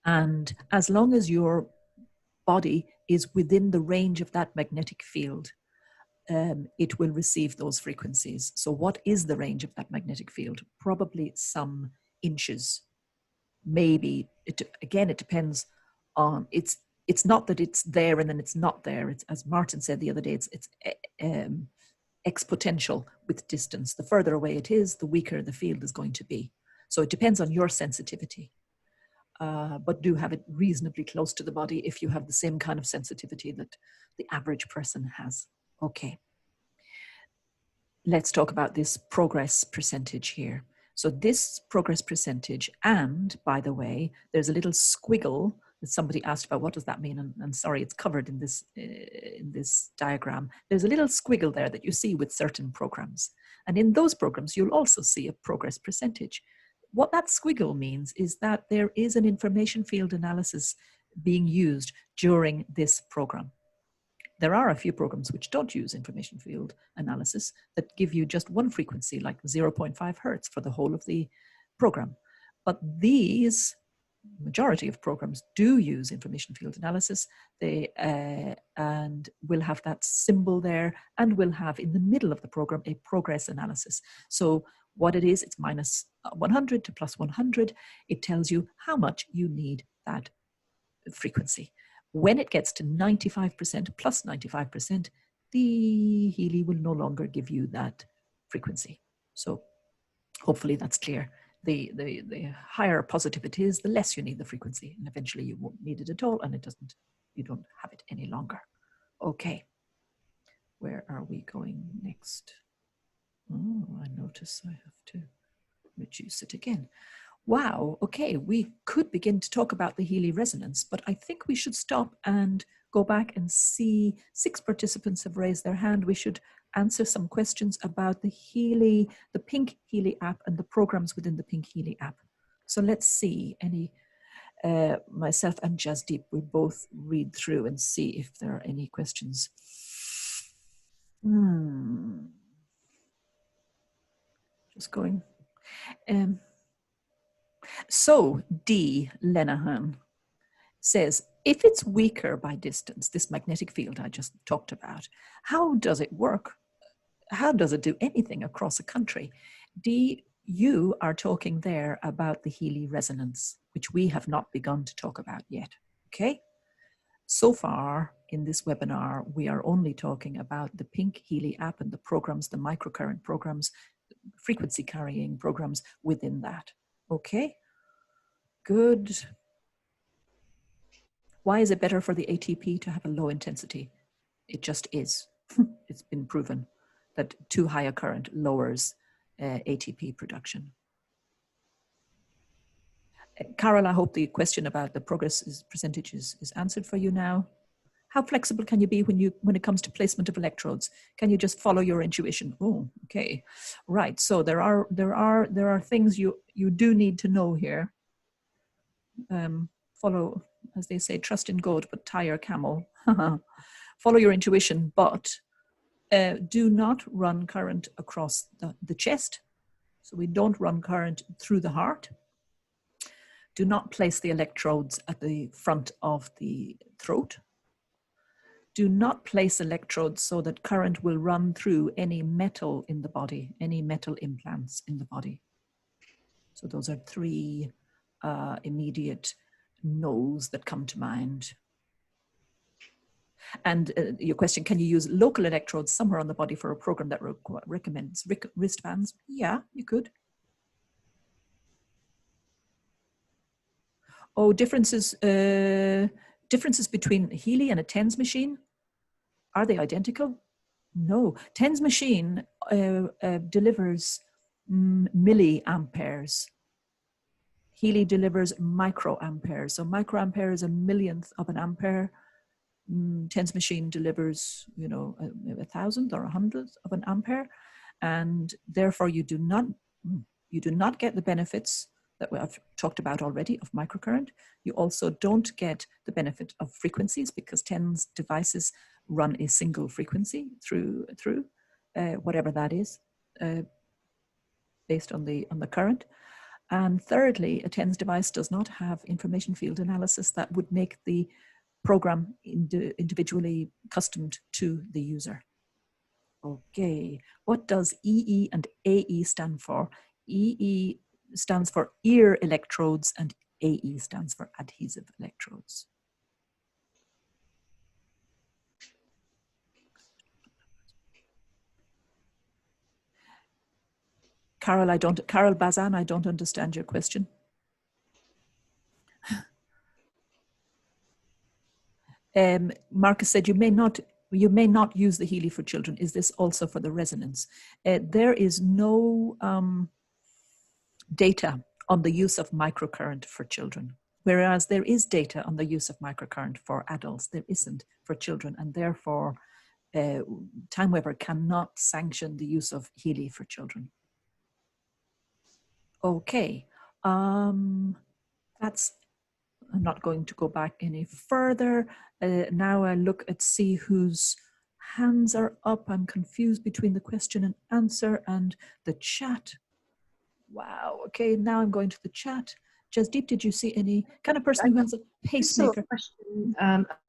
And as long as your body is within the range of that magnetic field, it will receive those frequencies. So what is the range of that magnetic field? Probably some inches. Maybe, it depends on, it's not that it's there and then it's not there. It's, as Martin said the other day, it's exponential with distance. The further away it is, the weaker the field is going to be. So it depends on your sensitivity. But do have it reasonably close to the body if you have the same kind of sensitivity that the average person has. Okay. Let's talk about this progress percentage here. So this progress percentage, and by the way, there's a little squiggle somebody asked about what does that mean, and sorry, it's covered in this diagram. There's a little squiggle there that you see with certain programs, and in those programs you'll also see a progress percentage. What that squiggle means is that there is an information field analysis being used during this program. There are a few programs which don't use information field analysis that give you just one frequency, like 0.5 hertz for the whole of the program. But these majority of programs do use information field analysis. They and will have that symbol there, and will have in the middle of the program a progress analysis. So what it is, it's minus 100 to plus 100. It tells you how much you need that frequency. When it gets to 95% plus 95%, the Healy will no longer give you that frequency. So hopefully that's clear. The higher positive it is, the less you need the frequency, and eventually you won't need it at all, and you don't have it any longer. Okay, where are we going next? Oh, I notice I have to reduce it again. Wow, okay, we could begin to talk about the Healy resonance, but I think we should stop and go back and see 6 participants have raised their hand. We should answer some questions about the Healy, the Pink Healy app, and the programs within the Pink Healy app. So let's see, myself and Jasdeep will both read through and see if there are any questions. Just going. So D. Lenahan says, if it's weaker by distance, this magnetic field I just talked about, how does it work? How does it do anything across a country? D, you are talking there about the Healy resonance, which we have not begun to talk about yet, okay? So far in this webinar, we are only talking about the Pink Healy app and the programs, the microcurrent programs, frequency carrying programs within that, okay? Good. Why is it better for the ATP to have a low intensity? It just is. It's been proven that too high a current lowers ATP production. Carol, I hope the question about the progress percentage is answered for you now. How flexible can you be when it comes to placement of electrodes? Can you just follow your intuition? Oh, okay, right. So there are things you do need to know here. Follow, as they say, trust in God, but tie your camel. Follow your intuition, but do not run current across the chest. So we don't run current through the heart. Do not place the electrodes at the front of the throat. Do not place electrodes so that current will run through any metal in the body, any metal implants in the body. So those are 3 immediate no's that come to mind. And your question, can you use local electrodes somewhere on the body for a program that recommends wristbands? Yeah, you could. Oh, differences between Healy and a TENS machine? Are they identical? No. TENS machine delivers milliamperes. Healy delivers microamperes. So microampere is a millionth of an ampere. TENS machine delivers, you know, 1,000th or 100th of an ampere, and therefore you do not get the benefits that I've talked about already of microcurrent. You also don't get the benefit of frequencies because TENS devices run a single frequency through whatever that is, based on the current. And thirdly, a TENS device does not have information field analysis that would make the program individually customed to the user. Okay, what does EE and AE stand for? EE stands for ear electrodes and AE stands for adhesive electrodes. Carol Bazan, I don't understand your question. Marcus said you may not use the Healy for children. Is this also for the resonance? There is no data on the use of microcurrent for children. Whereas there is data on the use of microcurrent for adults, there isn't for children, and therefore TimeWeaver cannot sanction the use of Healy for children. Okay, that's, I'm not going to go back any further. Now I look at see whose hands are up. I'm confused between the question and answer and the chat. Wow, okay, now I'm going to the chat. Jasdeep, did you see any kind of person who has a pacemaker? A question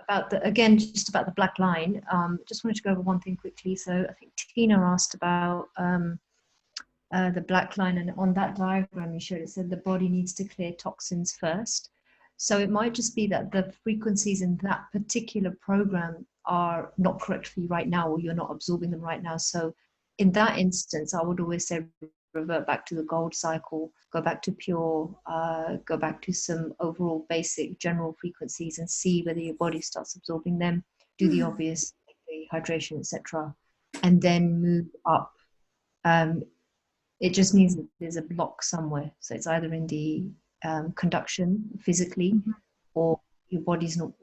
about just about the black line. Just wanted to go over one thing quickly. So I think Tina asked about the black line, and on that diagram you showed, it said the body needs to clear toxins first. So it might just be that the frequencies in that particular program are not correct for you right now, or you're not absorbing them right now. So in that instance, I would always say revert back to the gold cycle, go back to pure, go back to some overall basic general frequencies and see whether your body starts absorbing them, do the obvious, like the hydration, etc., and then move up. It just means that there's a block somewhere. So it's either in the conduction physically, or your body's not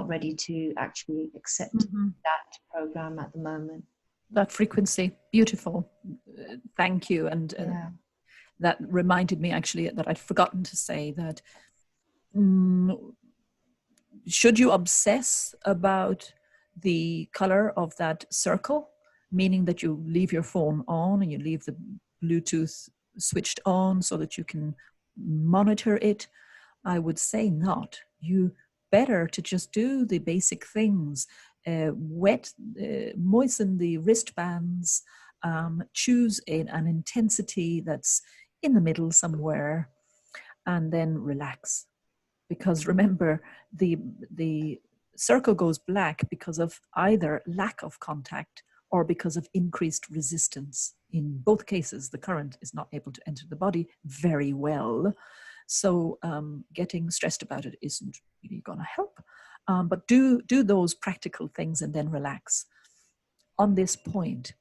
ready to actually accept that program at the moment. That frequency, beautiful. Thank you. And that reminded me actually that I'd forgotten to say that should you obsess about the color of that circle, meaning that you leave your phone on and you leave the Bluetooth switched on so that you can monitor it, I would say not. You better to just do the basic things. Moisten the wristbands, choose an intensity that's in the middle somewhere, and then relax. Because remember, the circle goes black because of either lack of contact or because of increased resistance. In both cases, the current is not able to enter the body very well. So getting stressed about it isn't really going to help. But do those practical things and then relax. On this point,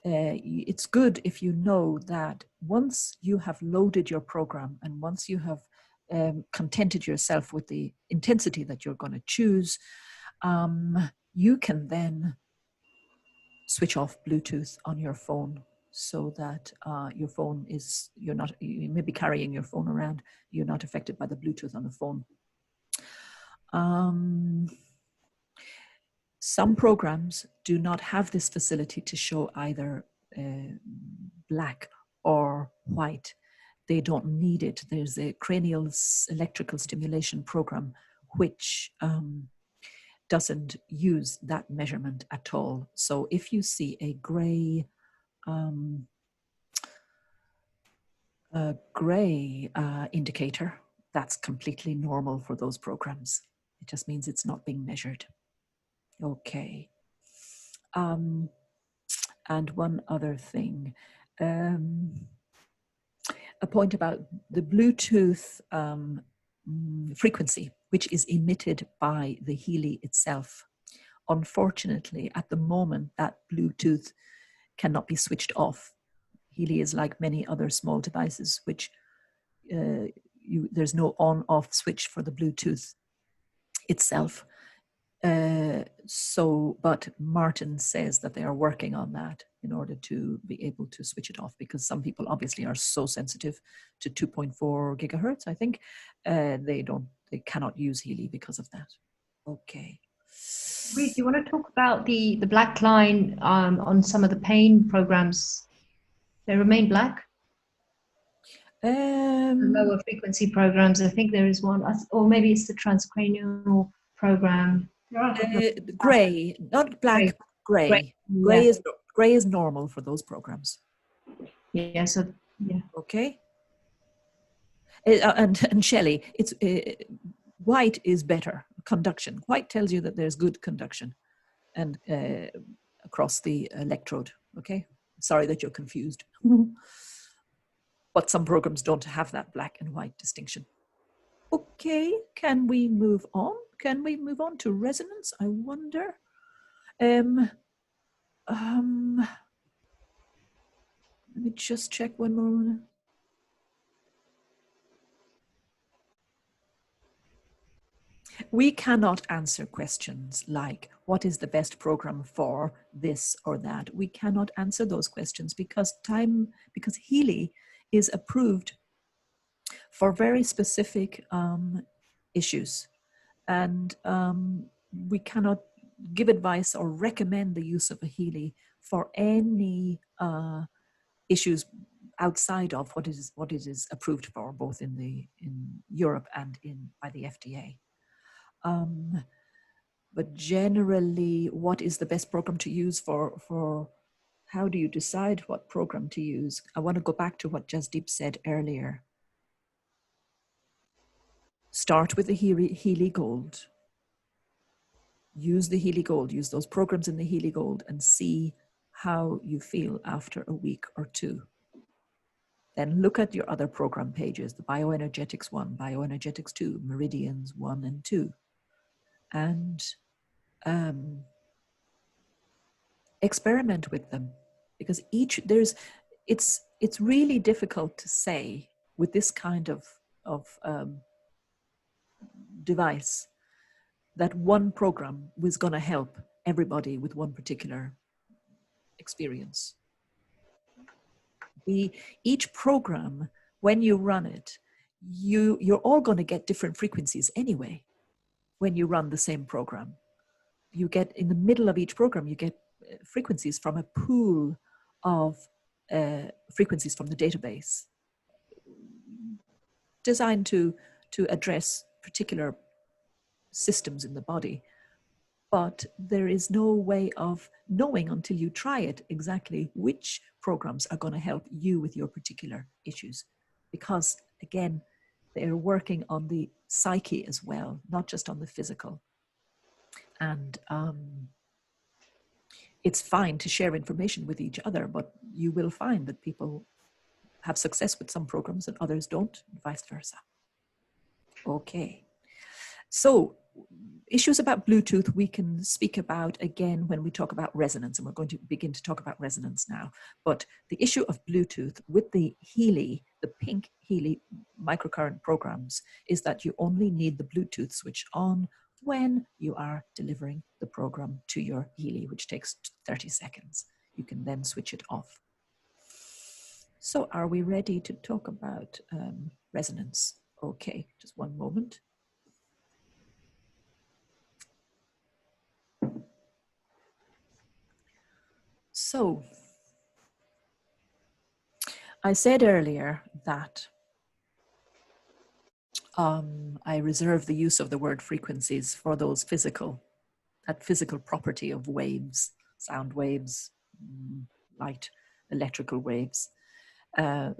it's good if you know that once you have loaded your program and once you have contented yourself with the intensity that you're going to choose, you can then switch off Bluetooth on your phone so that your phone is, you may be carrying your phone around, you're not affected by the Bluetooth on the phone. Some programs do not have this facility to show either black or white. They don't need it. There's a cranial electrical stimulation program which doesn't use that measurement at all. So if you see a gray indicator, that's completely normal for those programs. It just means it's not being measured. Okay. And one other thing, a point about the Bluetooth frequency, which is emitted by the Healy itself. Unfortunately, at the moment, that Bluetooth cannot be switched off. Healy is like many other small devices, which there's no on-off switch for the Bluetooth itself. But Martin says that they are working on that in order to be able to switch it off, because some people obviously are so sensitive to 2.4 gigahertz. I think they cannot use Healy because of that. Okay. Reid, do you want to talk about the black line on some of the pain programs? They remain black? The lower frequency programs, I think there is one, or maybe it's the transcranial program. Gray, not black, gray. Gray is normal for those programs. Yeah, so yeah. Okay. And Shelley, it's white is better conduction. White tells you that there's good conduction and across the electrode. Okay. Sorry that you're confused. But some programs don't have that black and white distinction. Okay, can we move on? Can we move on to resonance? I wonder. Let me just check one more. We cannot answer questions like, what is the best program for this or that? We cannot answer those questions because Healy is approved for very specific issues. And we cannot give advice or recommend the use of a Healy for any issues outside of what it is approved for, both in Europe and by the FDA. But generally, what is the best program to use for how do you decide what program to use? I want to go back to what Jasdeep said earlier. Start with the Healy Gold. Use the Healy Gold, use those programs in the Healy Gold and see how you feel after a week or two. Then look at your other program pages, the Bioenergetics 1, Bioenergetics 2, Meridians 1 and 2. And experiment with them, because it's really difficult to say with this kind of device that one program was going to help everybody with one particular experience. Each program, when you run it, you're all going to get different frequencies anyway. When you run the same program, you get, in the middle of each program, you get frequencies from a pool of frequencies from the database designed to address particular systems in the body. But there is no way of knowing until you try it exactly which programs are going to help you with your particular issues. Because again, they're working on the psyche as well, not just on the physical. And it's fine to share information with each other, but you will find that people have success with some programs and others don't, and vice versa. Okay. So issues about Bluetooth we can speak about again when we talk about resonance, and we're going to begin to talk about resonance now. But the issue of Bluetooth with the Healy, the pink Healy microcurrent programs, is that you only need the Bluetooth switch on when you are delivering the program to your Healy, which takes 30 seconds. You can then switch it off. So are we ready to talk about resonance? Okay, just one moment. So, I said earlier that I reserve the use of the word frequencies for those that physical property of waves, sound waves, light, electrical waves.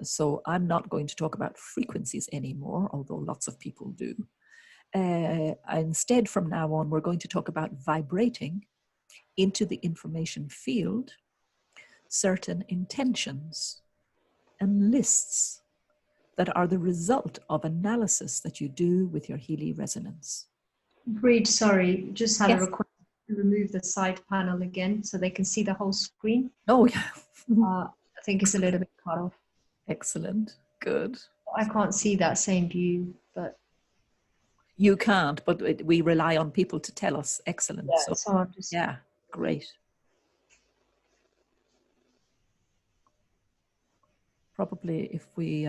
So I'm not going to talk about frequencies anymore, although lots of people do. Instead, from now on, we're going to talk about vibrating into the information field certain intentions and lists that are the result of analysis that you do with your Healy resonance. Breed, sorry, just had Yes. a request to remove the side panel again so they can see the whole screen. Oh, yeah. I think it's a little bit cut off. Excellent. Good. I can't see that same view, but You can't, but we rely on people to tell us. Excellent. yeah, so I'm just... Yeah, great. Probably if we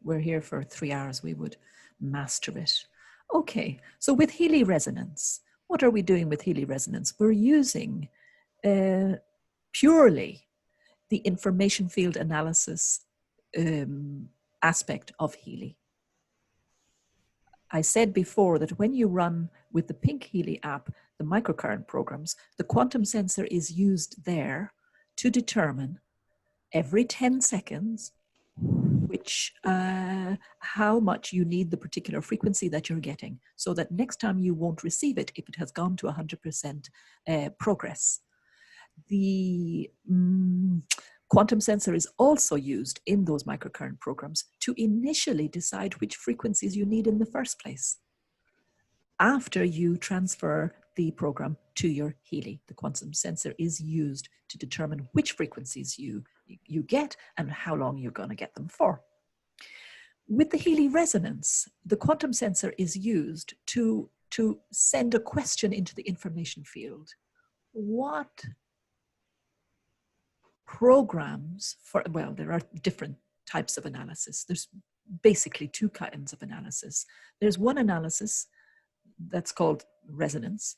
were here for 3 hours, we would master it. Okay, so with Healy resonance, what are we doing with Healy resonance? We're using purely the information field analysis aspect of Healy. I said before that when you run with the pink Healy app, the microcurrent programs, the quantum sensor is used there to determine every 10 seconds how much you need the particular frequency that you're getting, so that next time you won't receive it if it has gone to 100% progress. The quantum sensor is also used in those microcurrent programs to initially decide which frequencies you need in the first place. After you transfer the program to your Healy, the quantum sensor is used to determine which frequencies you get and how long you're going to get them for. With the Healy resonance, the quantum sensor is used to to send a question into the information field. What programs for, well, there are different types of analysis. There's basically two kinds of analysis. There's one analysis that's called resonance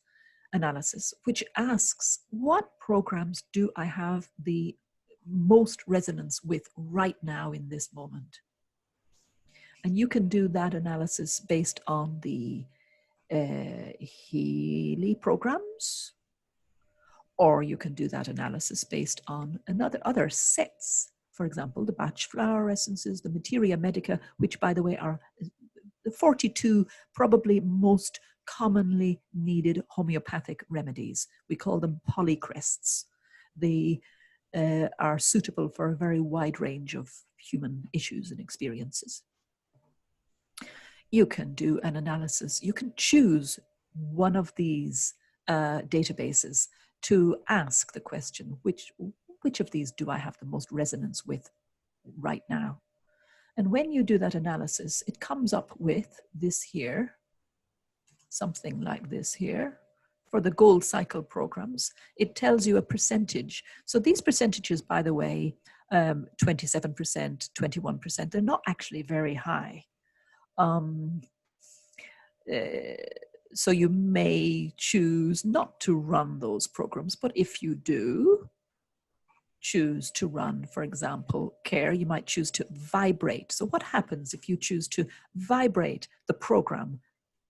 analysis, which asks, what programs do I have the most resonance with right now in this moment? And you can do that analysis based on the 𝗙𝗧𝗙𝗧 programs, or you can do that analysis based on other sets. For example, the Bach flower essences, the materia medica, which, by the way, are the 42 probably most commonly needed homeopathic remedies. We call them polycrests. They are suitable for a very wide range of human issues and experiences. You can do an analysis. You can choose one of these databases to ask the question, which of these do I have the most resonance with right now? And when you do that analysis, it comes up with this here, something like this here. For the gold cycle programs, it tells you a percentage. So these percentages, by the way, 27%, 21%, they're not actually very high. So you may choose not to run those programs, but if you do choose to run, for example, care, you might choose to vibrate. So what happens if you choose to vibrate the program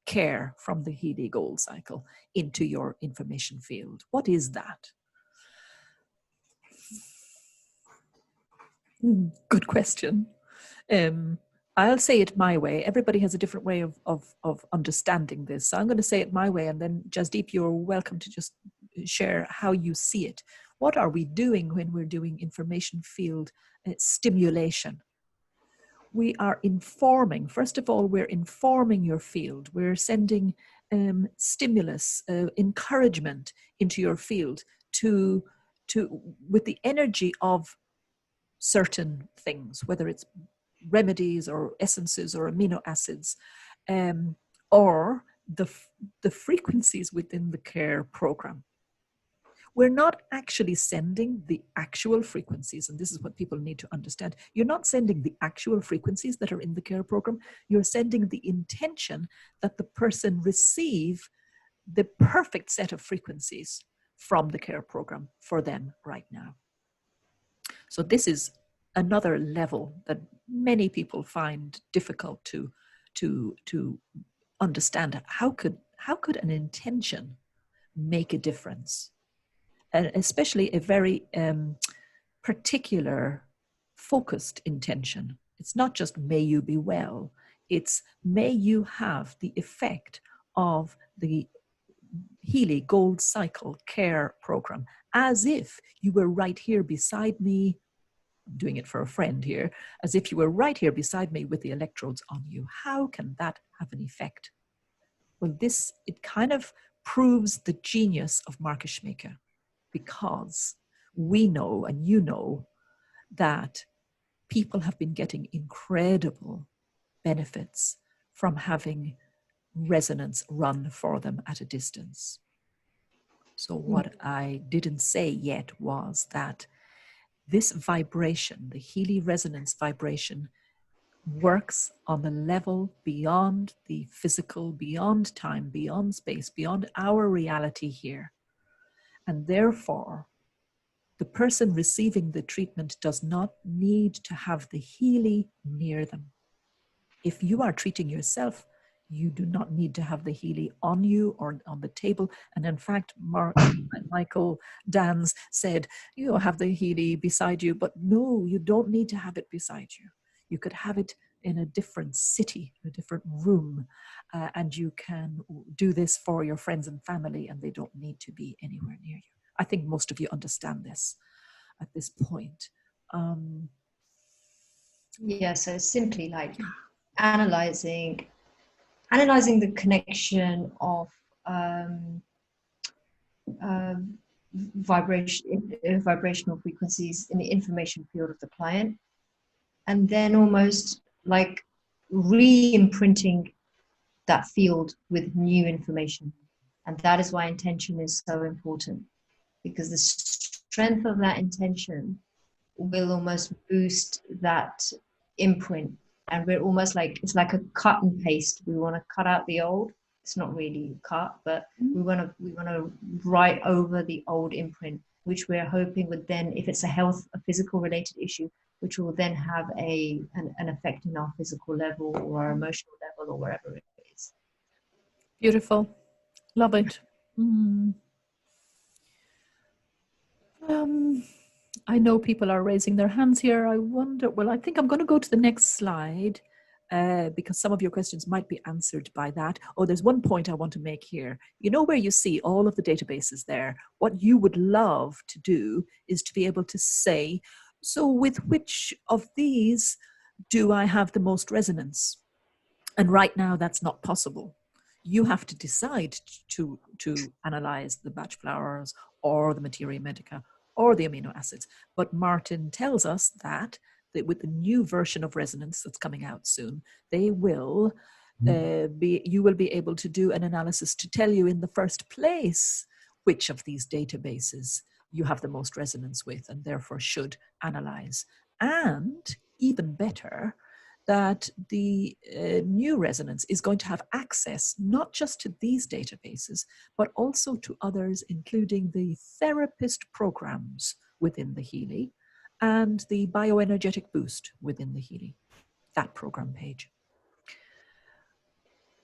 care from the 𝗙𝗧𝗙𝗧 gold cycle into your information field? What is that? Good question. I'll say it my way. Everybody has a different way of understanding this. So I'm going to say it my way, and then Jasdeep, you're welcome to just share how you see it. What are we doing when we're doing information field stimulation? We are informing, first of all, we're informing your field. We're sending stimulus, encouragement into your field with the energy of certain things, whether it's remedies or essences or amino acids, or the frequencies within the care program. We're not actually sending the actual frequencies, and this is what people need to understand. You're not sending the actual frequencies that are in the care program. You're sending the intention that the person receive the perfect set of frequencies from the care program for them right now. So this is another level that many people find difficult to understand. How could an intention make a difference? And especially a very particular focused intention. It's not just may you be well, it's may you have the effect of the 𝗙𝗧𝗙𝗧 gold cycle care program, as if you were right here beside me. I'm doing it for a friend here, as if you were right here beside me with the electrodes on you. How can that have an effect? Well, it kind of proves the genius of Marcus Schmecker, because we know, and you know, that people have been getting incredible benefits from having resonance run for them at a distance. So what I didn't say yet was that this vibration, the 𝗙𝗧𝗙𝗧 resonance vibration, works on the level beyond the physical, beyond time, beyond space, beyond our reality here. And therefore, the person receiving the treatment does not need to have the 𝗙𝗧𝗙𝗧 near them. If you are treating yourself, you do not need to have the 𝗙𝗧𝗙𝗧 on you or on the table. And in fact, Michael Dans said, you have the 𝗙𝗧𝗙𝗧 beside you, but no, you don't need to have it beside you. You could have it in a different city, a different room, and you can do this for your friends and family, and they don't need to be anywhere near you. I think most of you understand this at this point. Yeah, so it's simply like analyzing the connection of vibrational frequencies in the information field of the client, and then almost like re-imprinting that field with new information. And that is why intention is so important, because the strength of that intention will almost boost that imprint. And we're almost like, it's like a cut and paste. We want to cut out the old. It's not really cut, but we want to write over the old imprint, which we're hoping would then, if it's a physical related issue, which will then have an effect in our physical level or our emotional level or wherever it is. Beautiful. Love it. I know people are raising their hands here. I wonder, well, I think I'm going to go to the next slide because some of your questions might be answered by that. Oh, there's one point I want to make here. You know where you see all of the databases there? What you would love to do is to be able to say, so with which of these do I have the most resonance? And right now that's not possible. You have to decide to analyze the batch flowers or the materia medica or the amino acids. But Martin tells us that with the new version of resonance that's coming out soon, they will you will be able to do an analysis to tell you in the first place which of these databases you have the most resonance with and therefore should analyze. And even better, that the new resonance is going to have access not just to these databases, but also to others, including the therapist programs within the Healy and the bioenergetic boost within the Healy, that program page.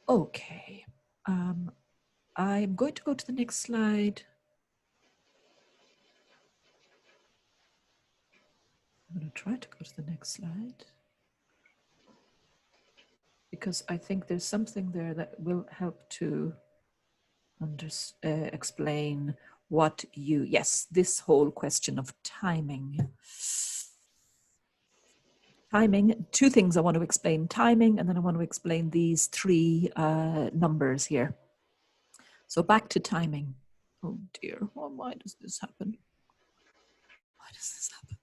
Okay, I'm going to go to the next slide. I'm going to try to go to the next slide, because I think there's something there that will help to explain what yes, this whole question of timing. Timing, two things I want to explain, timing, and then I want to explain these three numbers here. So back to timing. Oh dear, why does this happen? Why does this happen?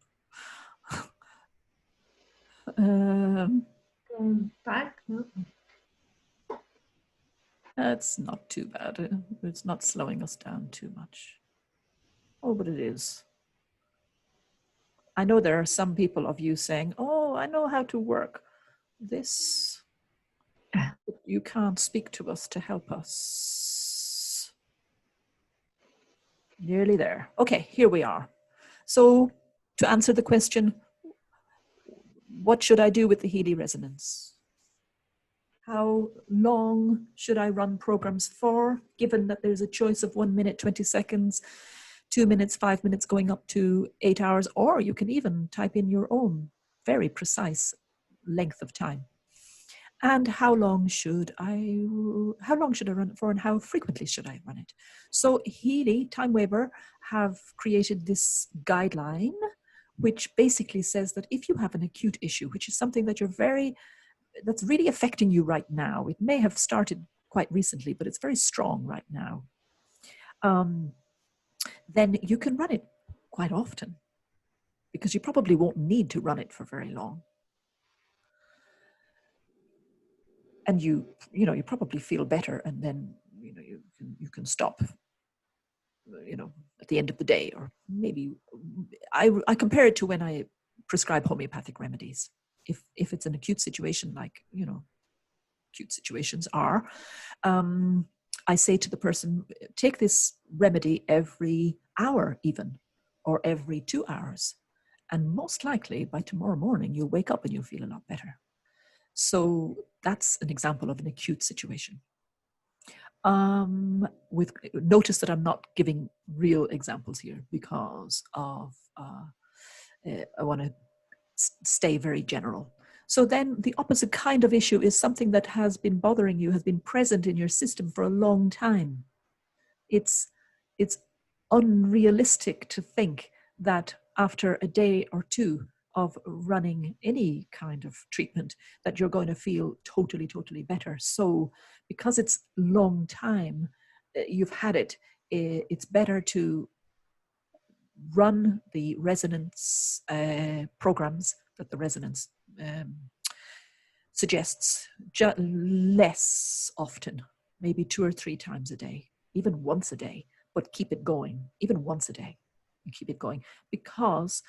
Back? No. That's not too bad. It's not slowing us down too much. Oh, but it is. I know there are some people of you saying, oh, I know how to work this. You can't speak to us to help us. Nearly there. Okay, here we are. So to answer the question, what should I do with the Healy resonance? How long should I run programs for, given that there's a choice of 1 minute, 20 seconds, 2 minutes, 5 minutes, going up to 8 hours, or you can even type in your own very precise length of time. And how long should I run it for, and how frequently should I run it? So Healy, TimeWaver, have created this guideline, which basically says that if you have an acute issue, which is something that that's really affecting you right now, it may have started quite recently, but it's very strong right now, then you can run it quite often, because you probably won't need to run it for very long. And you probably feel better, and then you can stop at the end of the day. Or maybe I compare it to when I prescribe homeopathic remedies. If it's an acute situation, like acute situations are, I say to the person, take this remedy every hour even, or every 2 hours, and most likely by tomorrow morning you'll wake up and you'll feel a lot better. So that's an example of an acute situation. Notice that I'm not giving real examples here, because of I want to stay very general. So then the opposite kind of issue is something that has been bothering you, has been present in your system for a long time. It's unrealistic to think that after a day or two of running any kind of treatment that you're going to feel totally better. So because it's long time you've had it, it's better to run the resonance programs, that the resonance suggests less often, maybe 2 or 3 times a day, even once a day, but keep it going, even once a day, and keep it going. Because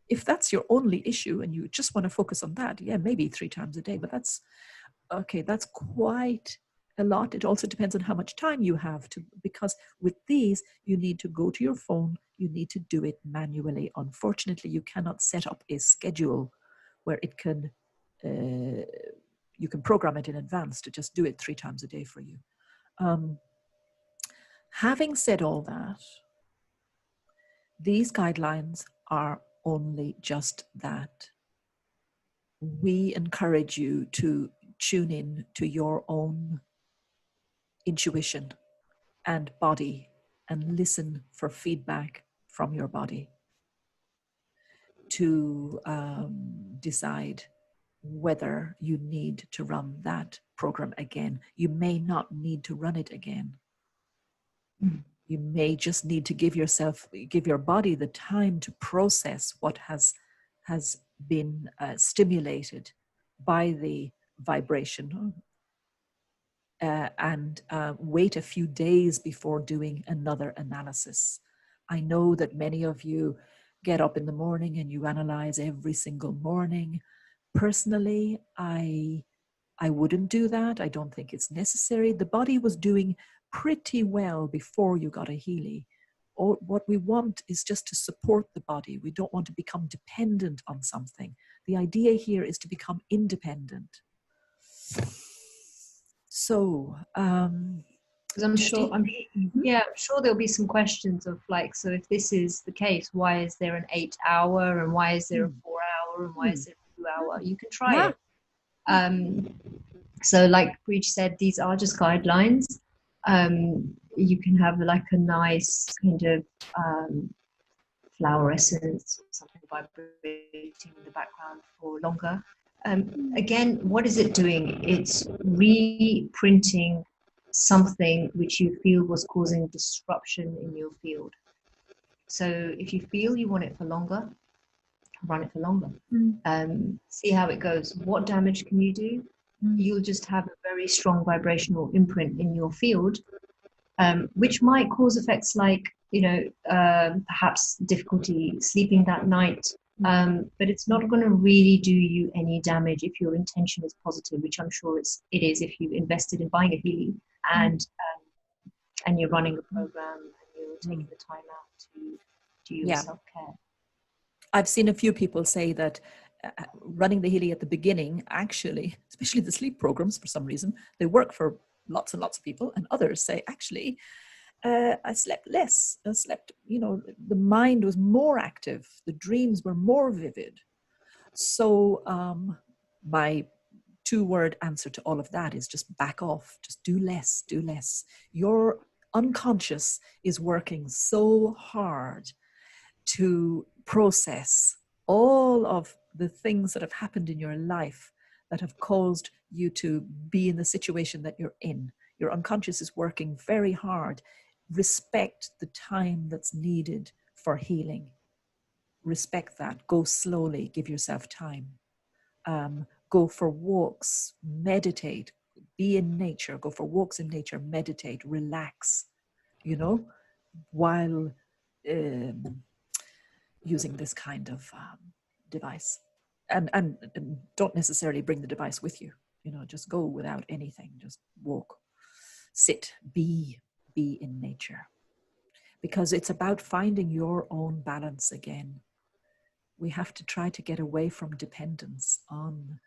if that's your only issue and you just want to focus on that, yeah, maybe 3 times a day, but that's okay, that's quite a lot. It also depends on how much time you have to, because with these, you need to go to your phone, you need to do it manually. Unfortunately, you cannot set up a schedule where it can, you can program it in advance to just do it 3 times a day for you. Having said all that, these guidelines are only just that. We encourage you to tune in to your own intuition and body and listen for feedback from your body to decide whether you need to run that program again. You may not need to run it again. You may just need to give your body the time to process what has been stimulated by the vibration, and wait a few days before doing another analysis. I know that many of you get up in the morning and you analyze every single morning. Personally, I wouldn't do that. I don't think it's necessary. The body was doing pretty well before you got a Healy. Or what we want is just to support the body. We don't want to become dependent on something. The idea here is to become independent. So, because I'm sure there'll be some questions of like, so if this is the case, why is there an 8-hour and why is there a 4-hour and why is there a 2-hour? You can try it. So like Breach said, these are just guidelines. You can have like a nice kind of flower essence or something vibrating in the background for longer. Again, what is it doing? It's reprinting something which you feel was causing disruption in your field. So if you feel you want it for longer, run it for longer. See how it goes. What damage can you do? You'll just have a very strong vibrational imprint in your field, which might cause effects like, perhaps difficulty sleeping that night. But it's not going to really do you any damage if your intention is positive, which I'm sure it is if you've invested in buying a Healy and you're running a program and you're taking the time out to do your self-care. I've seen a few people say that running the Healy at the beginning, actually, especially the sleep programs, for some reason, they work for lots and lots of people, and others say, actually, I slept less. I slept, the mind was more active. The dreams were more vivid. So my 2-word answer to all of that is just back off. Just do less, do less. Your unconscious is working so hard to process all of the things that have happened in your life that have caused you to be in the situation that you're in. Your unconscious is working very hard. Respect the time that's needed for healing. Respect that. Go slowly. Give yourself time. Go for walks. Meditate. Be in nature. Go for walks in nature. Meditate. Relax. While using this kind of device. And don't necessarily bring the device with you. Just go without anything. Just walk. Sit. Be in nature, because it's about finding your own balance again. We have to try to get away from dependence on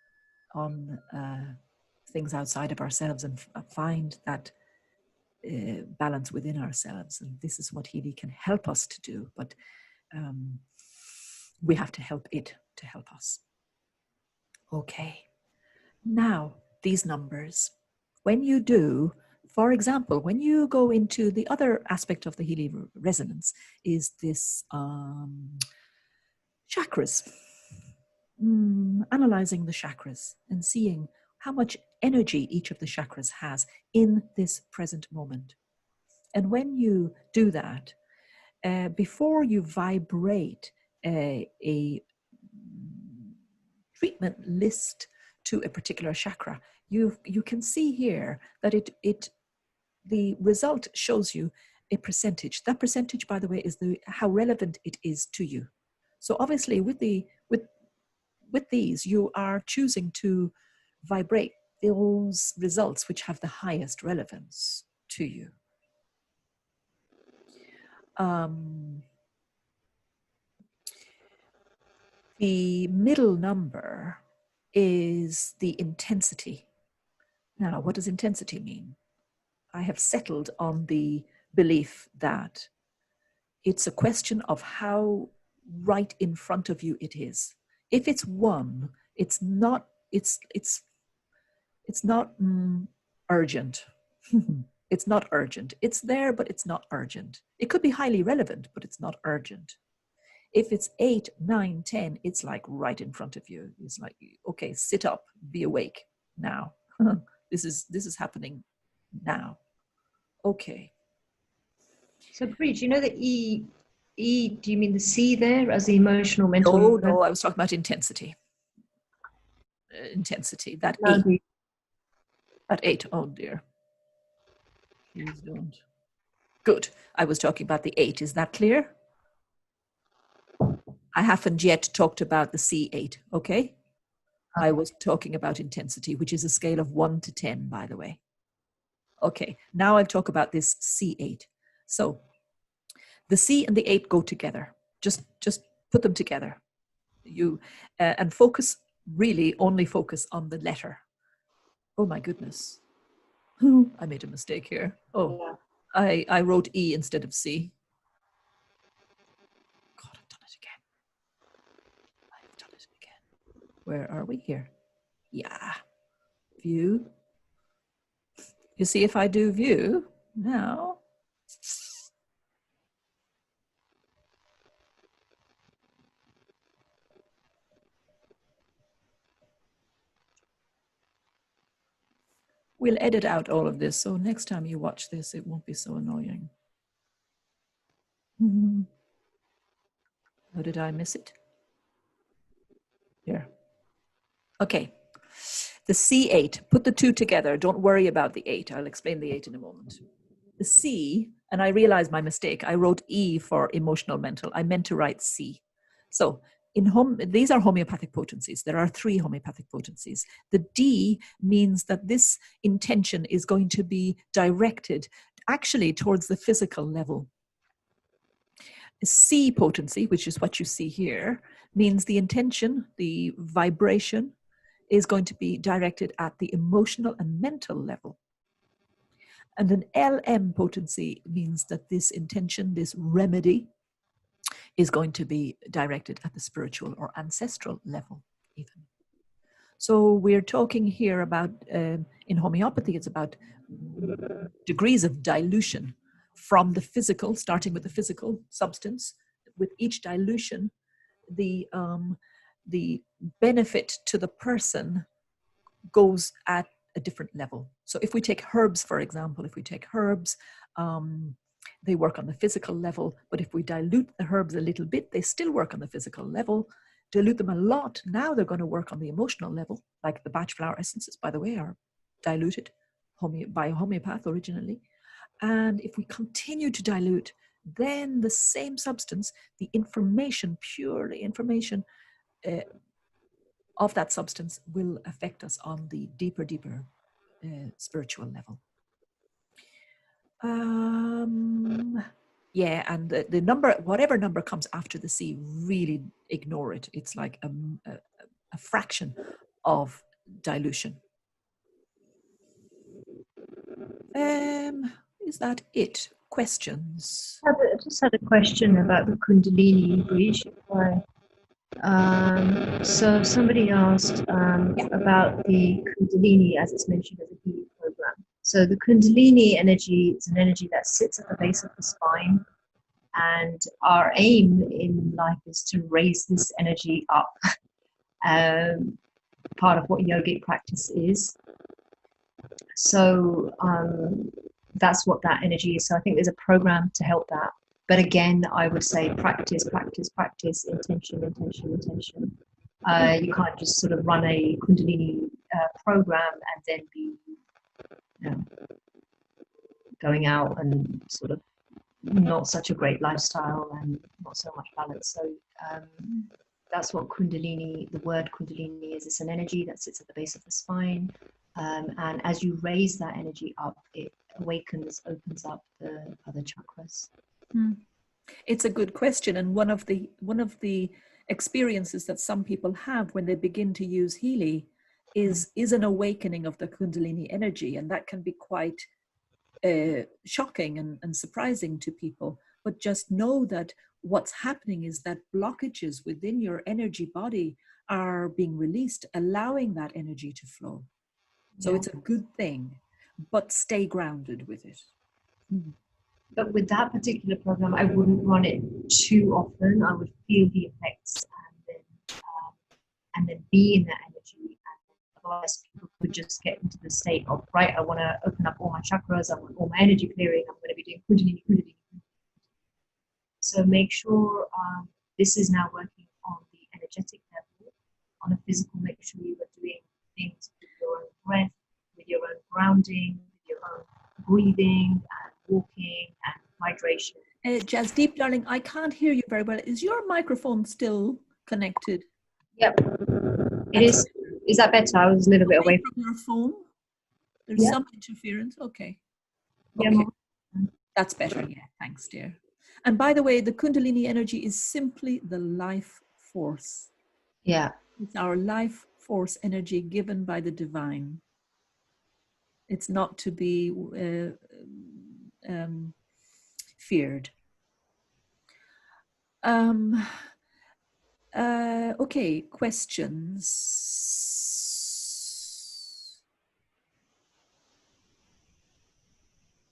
things outside of ourselves and find that balance within ourselves. And this is what Healy can help us to do, but we have to help it to help us. Okay, now these numbers, when you do, for example, when you go into the other aspect of the Healy resonance is this chakras, analyzing the chakras and seeing how much energy each of the chakras has in this present moment. And when you do that, before you vibrate a treatment list to a particular chakra, you can see here that the result shows you a percentage. That percentage, by the way, is how relevant it is to you. So obviously with these, you are choosing to vibrate those results which have the highest relevance to you. The middle number is the intensity. Now, what does intensity mean? I have settled on the belief that it's a question of how right in front of you it is. If it's 1, it's not urgent. It's not urgent. It's there, but it's not urgent. It could be highly relevant, but it's not urgent. If it's 8, 9, 10, it's like right in front of you. It's like, okay, sit up, be awake now. This is happening now. Okay. So, Bree, do you know the E? Do you mean the C there as the emotional, mental? No, I was talking about intensity. Intensity. That No, 8. That 8. Oh dear. Please don't. Good. I was talking about the 8. Is that clear? I haven't yet talked about the C8, okay? I was talking about intensity, which is a scale of 1 to 10, by the way. Okay, now I'll talk about this C8. So the C and the 8 go together. Just put them together. You and focus, really only focus on the letter. Oh my goodness. I made a mistake here. Oh, yeah. I wrote E instead of C. God, I've done it again. I've done it again. Where are we here? Yeah. View. You see, if I do view now, we'll edit out all of this, so next time you watch this, it won't be so annoying. How did I miss it? Here. Okay. The C8, put the 2 together. Don't worry about the 8. I'll explain the 8 in a moment. The C, and I realized my mistake. I wrote E for emotional mental. I meant to write C. So these are homeopathic potencies. There are 3 homeopathic potencies. The D means that this intention is going to be directed actually towards the physical level. C potency, which is what you see here, means the intention, the vibration, is going to be directed at the emotional and mental level. And an LM potency means that this intention, this remedy, is going to be directed at the spiritual or ancestral level even. So we're talking here about, in homeopathy, it's about degrees of dilution from the physical, starting with the physical substance. With each dilution, the benefit to the person goes at a different level. So if we take herbs, for example, they work on the physical level, but if we dilute the herbs a little bit, they still work on the physical level. Dilute them a lot, now they're going to work on the emotional level, like the Bach flower essences, by the way, are diluted by a homeopath originally. And if we continue to dilute, then the same substance, the information, purely information of that substance will affect us on the deeper spiritual level. Yeah, and the number, whatever number comes after the C, really ignore it. It's like a fraction of dilution. Is that it? Questions? I just had a question about the Kundalini bridge. So somebody asked about the Kundalini as it's mentioned as a healing program. So the Kundalini energy is an energy that sits at the base of the spine, and our aim in life is to raise this energy up. Part of what yogic practice is. So that's what that energy is. So I think there's a program to help that. But again, I would say practice, practice, practice, intention, intention, intention. You can't just sort of run a Kundalini program and then be, you know, going out and sort of not such a great lifestyle and not so much balance. So that's what Kundalini, the word Kundalini is. It's an energy that sits at the base of the spine. And as you raise that energy up, it awakens, opens up the other chakras. It's a good question. And one of the experiences that some people have when they begin to use Healy is an awakening of the Kundalini energy. And that can be quite shocking and surprising to people. But just know that what's happening is that blockages within your energy body are being released, allowing that energy to flow. So it's a good thing, but stay grounded with it. But with that particular program, I wouldn't run it too often. I would feel the effects and then be in that energy. And otherwise, people could just get into the state of, right, I want to open up all my chakras, I want all my energy clearing, I'm going to be doing Kundalini. So make sure this is now working on the energetic level. On a physical, make sure you are doing things with your own breath, with your own grounding, with your own breathing and walking and hydration. Jasdeep, darling, I can't hear you very well. Is your microphone still connected? Yep, it is. Is that better? I was a little bit away from your phone. There's some interference. Okay. Okay. Yeah. That's better. Yeah. Thanks, dear. And by the way, the Kundalini energy is simply the life force. Yeah. It's our life force energy given by the divine. It's not to be feared. Okay, questions.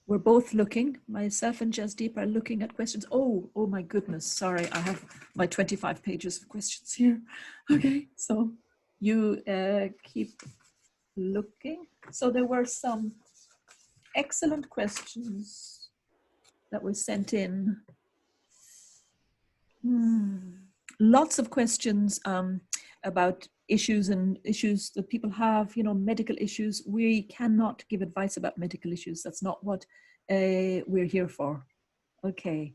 We're both looking, myself and Jasdeep are looking at questions. Oh my goodness, sorry, I have my 25 pages of questions here. Okay, so you keep looking. So there were some excellent questions that were sent in. Lots of questions about issues that people have, medical issues. We cannot give advice about medical issues. That's not what we're here for. Okay.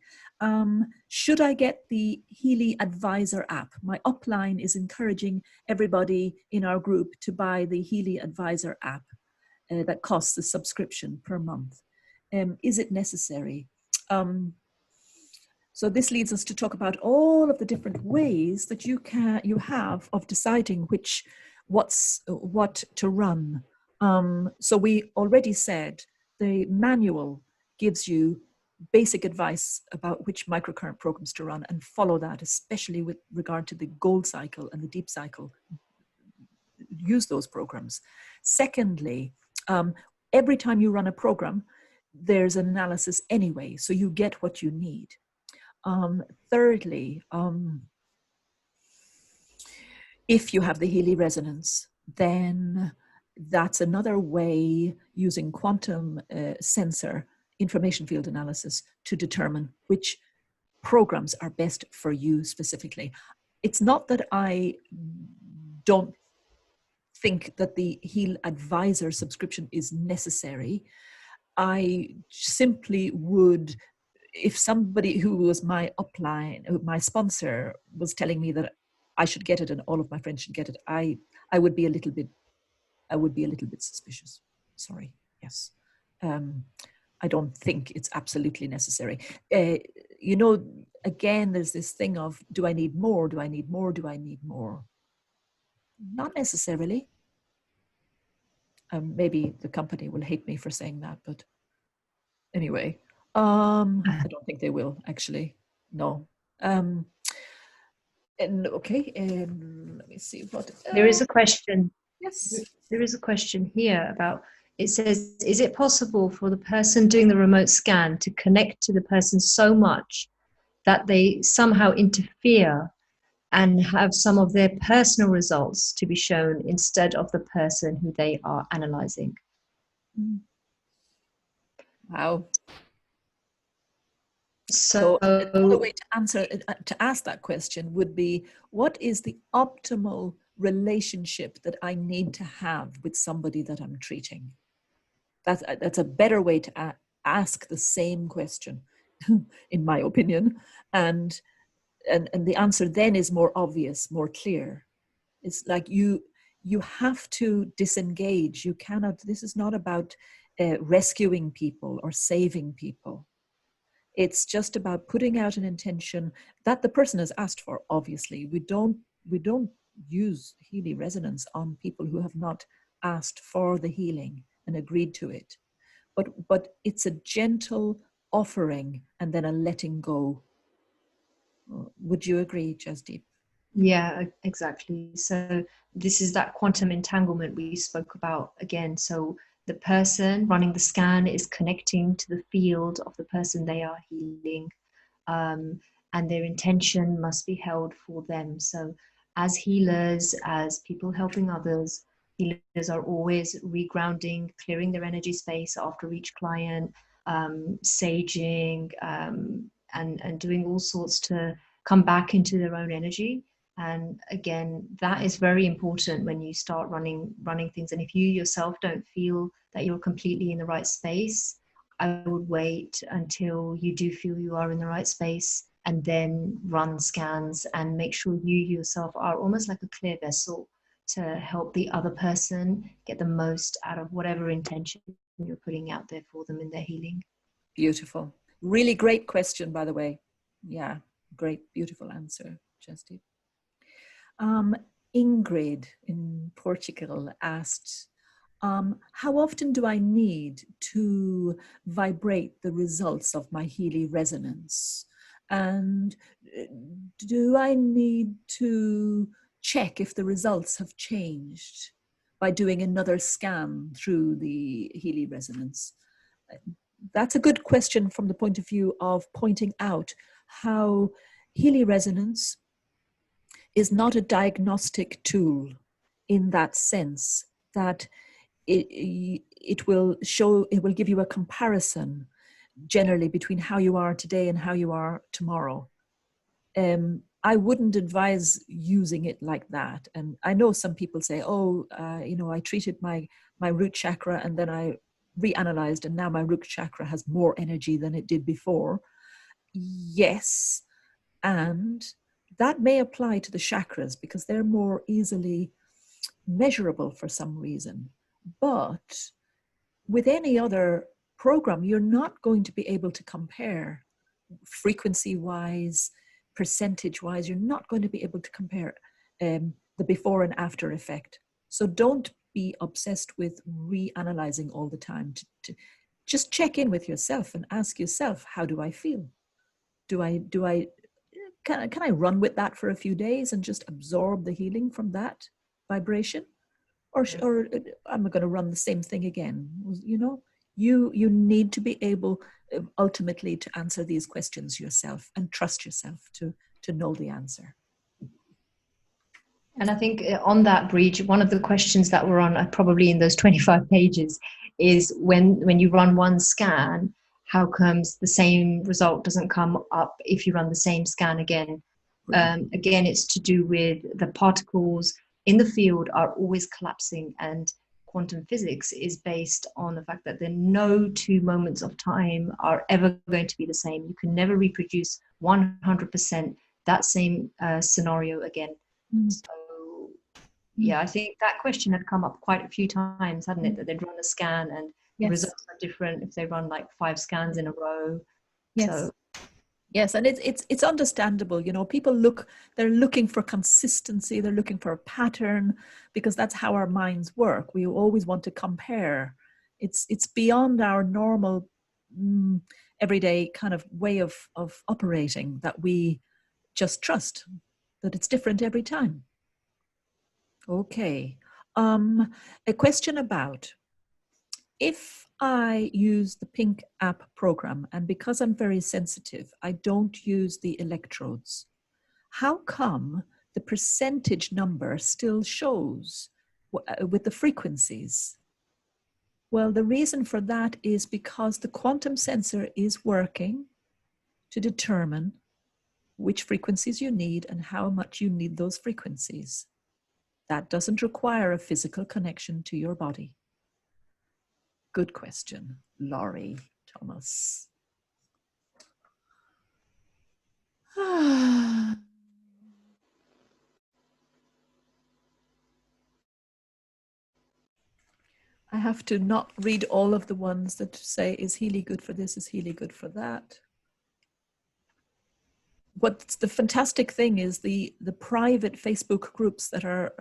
Should I get the Healy Advisor app? My upline is encouraging everybody in our group to buy the Healy Advisor app that costs a subscription per month. Is it necessary? So this leads us to talk about all of the different ways that you have of deciding what to run. So we already said the manual gives you basic advice about which microcurrent programs to run, and follow that, especially with regard to the gold cycle and the deep cycle. Use those programs. Secondly, every time you run a program, there's an analysis anyway, so you get what you need. Thirdly, if you have the Healy resonance, then that's another way, using quantum sensor information field analysis, to determine which programs are best for you specifically. It's not that I don't think that the Heal Advisor subscription is necessary. I simply would, if somebody who was my upline, my sponsor, was telling me that I should get it and all of my friends should get it, I would be a little bit suspicious. Sorry. Yes. I don't think it's absolutely necessary. Again, there's this thing of, do I need more? Do I need more? Do I need more? Not necessarily. Maybe the company will hate me for saying that, but anyway. I don't think they will, actually. No. Okay. Let me see what. There is a question. Yes. There is a question here about. It says, is it possible for the person doing the remote scan to connect to the person so much that they somehow interfere and have some of their personal results to be shown instead of the person who they are analyzing? Wow. So another way to ask that question would be, what is the optimal relationship that I need to have with somebody that I'm treating? That's a better way to ask the same question, in my opinion. And the answer then is more obvious, more clear. It's like you have to disengage. You cannot, this is not about rescuing people or saving people. It's just about putting out an intention that the person has asked for. Obviously, we don't use Healy resonance on people who have not asked for the healing and agreed to it. But it's a gentle offering and then a letting go. Would you agree, Jasdeep? Yeah, exactly. So this is that quantum entanglement we spoke about again. So the person running the scan is connecting to the field of the person they are healing, and their intention must be held for them. So as healers, as people helping others, healers are always regrounding, clearing their energy space after each client, saging, and doing all sorts to come back into their own energy. And again, that is very important when you start running things. And if you yourself don't feel that you're completely in the right space, I would wait until you do feel you are in the right space and then run scans and make sure you yourself are almost like a clear vessel to help the other person get the most out of whatever intention you're putting out there for them in their healing. Beautiful. Really great question, by the way. Yeah, great, beautiful answer, Jasdeep. Ingrid in Portugal asked, how often do I need to vibrate the results of my Healy resonance? And do I need to check if the results have changed by doing another scan through the Healy resonance? That's a good question from the point of view of pointing out how Healy resonance is not a diagnostic tool in that sense that it will give you a comparison generally between how you are today and how you are tomorrow. I wouldn't advise using it like that. And I know some people say, I treated my root chakra and then I reanalyzed and now my root chakra has more energy than it did before. Yes, and that may apply to the chakras because they're more easily measurable for some reason. But with any other program, you're not going to be able to compare frequency-wise, percentage-wise. You're not going to be able to compare the before and after effect. So don't be obsessed with reanalyzing all the time. To just check in with yourself and ask yourself, how do I feel? Can I run with that for a few days and just absorb the healing from that vibration? Or am I going to run the same thing again? You need to be able ultimately to answer these questions yourself and trust yourself to know the answer. And I think on that, Breach, one of the questions that were on probably in those 25 pages is when you run one scan, how comes the same result doesn't come up if you run the same scan again? Again, it's to do with the particles in the field are always collapsing, and quantum physics is based on the fact that there are no 2 moments of time are ever going to be the same. You can never reproduce 100% that same scenario again. So yeah, I think that question had come up quite a few times, hadn't it? That they'd run a scan and the results are different if they run like 5 scans in a row. Yes. Yes, and it's understandable. People they're looking for consistency, they're looking for a pattern, because that's how our minds work. We always want to compare. It's beyond our normal everyday kind of way of operating that we just trust that it's different every time. Okay. A question about, if I use the Pink app program, and because I'm very sensitive, I don't use the electrodes, how come the percentage number still shows with the frequencies? Well, the reason for that is because the quantum sensor is working to determine which frequencies you need and how much you need those frequencies. That doesn't require a physical connection to your body. Good question, Laurie Thomas. I have to not read all of the ones that say, is Healy good for this? Is Healy good for that? What's the fantastic thing is the private Facebook groups that are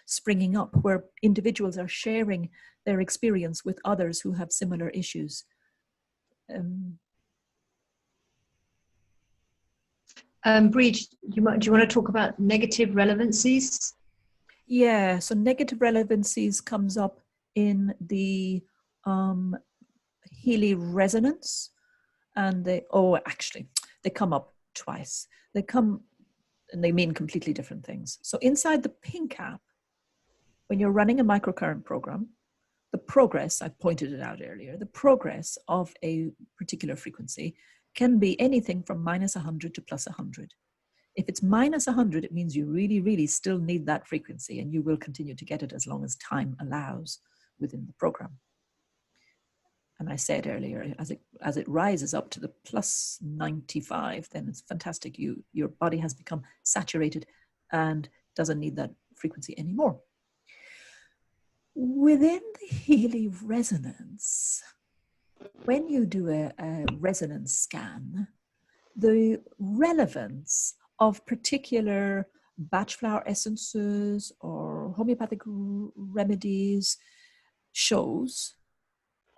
springing up, where individuals are sharing their experience with others who have similar issues. Bree, do you want to talk about negative relevancies? Yeah, so negative relevancies comes up in the Healy resonance, and they come up twice. They come and they mean completely different things. So inside the pink app, when you're running a microcurrent program, the progress, I pointed it out earlier, the progress of a particular frequency can be anything from -100 to +100. If it's -100, it means you really, really still need that frequency, and you will continue to get it as long as time allows within the program. And I said earlier, as it rises up to the +95, then it's fantastic. Your body has become saturated and doesn't need that frequency anymore. Within the Healy resonance, when you do a resonance scan, the relevance of particular batch flower essences or homeopathic remedies shows,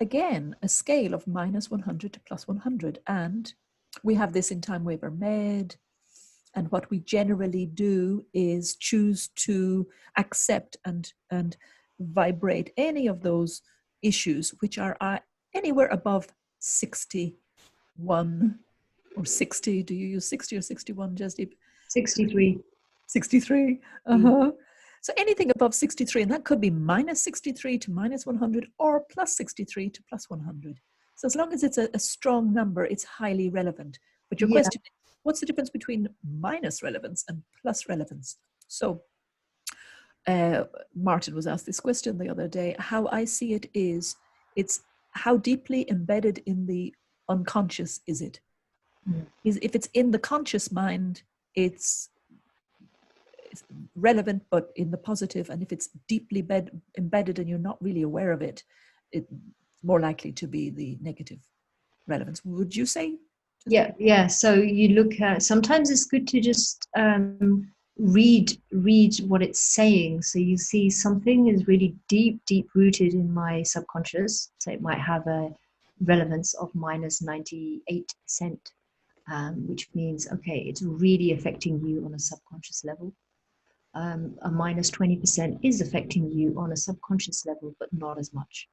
again, a scale of -100 to +100. And we have this in Time Waiver Med. And what we generally do is choose to accept and vibrate any of those issues which are anywhere above 61 or 60. Do you use 60 or 61, Jasdeep? 63. 63. Uh-huh. So anything above 63, and that could be -63 to -100 or +63 to +100. So as long as it's a strong number, it's highly relevant. But your question is, what's the difference between minus relevance and plus relevance? So Martin was asked this question the other day. How I see it is, it's how deeply embedded in the unconscious is it? If it's in the conscious mind, it's relevant, but in the positive. And if it's deeply embedded and you're not really aware of it, it's more likely to be the negative relevance. Would you say? Yeah. So you look at, sometimes it's good to just read what it's saying. So you see something is really deep rooted in my subconscious. So it might have a relevance of -98%, which means, okay, it's really affecting you on a subconscious level. A -20% is affecting you on a subconscious level, but not as much.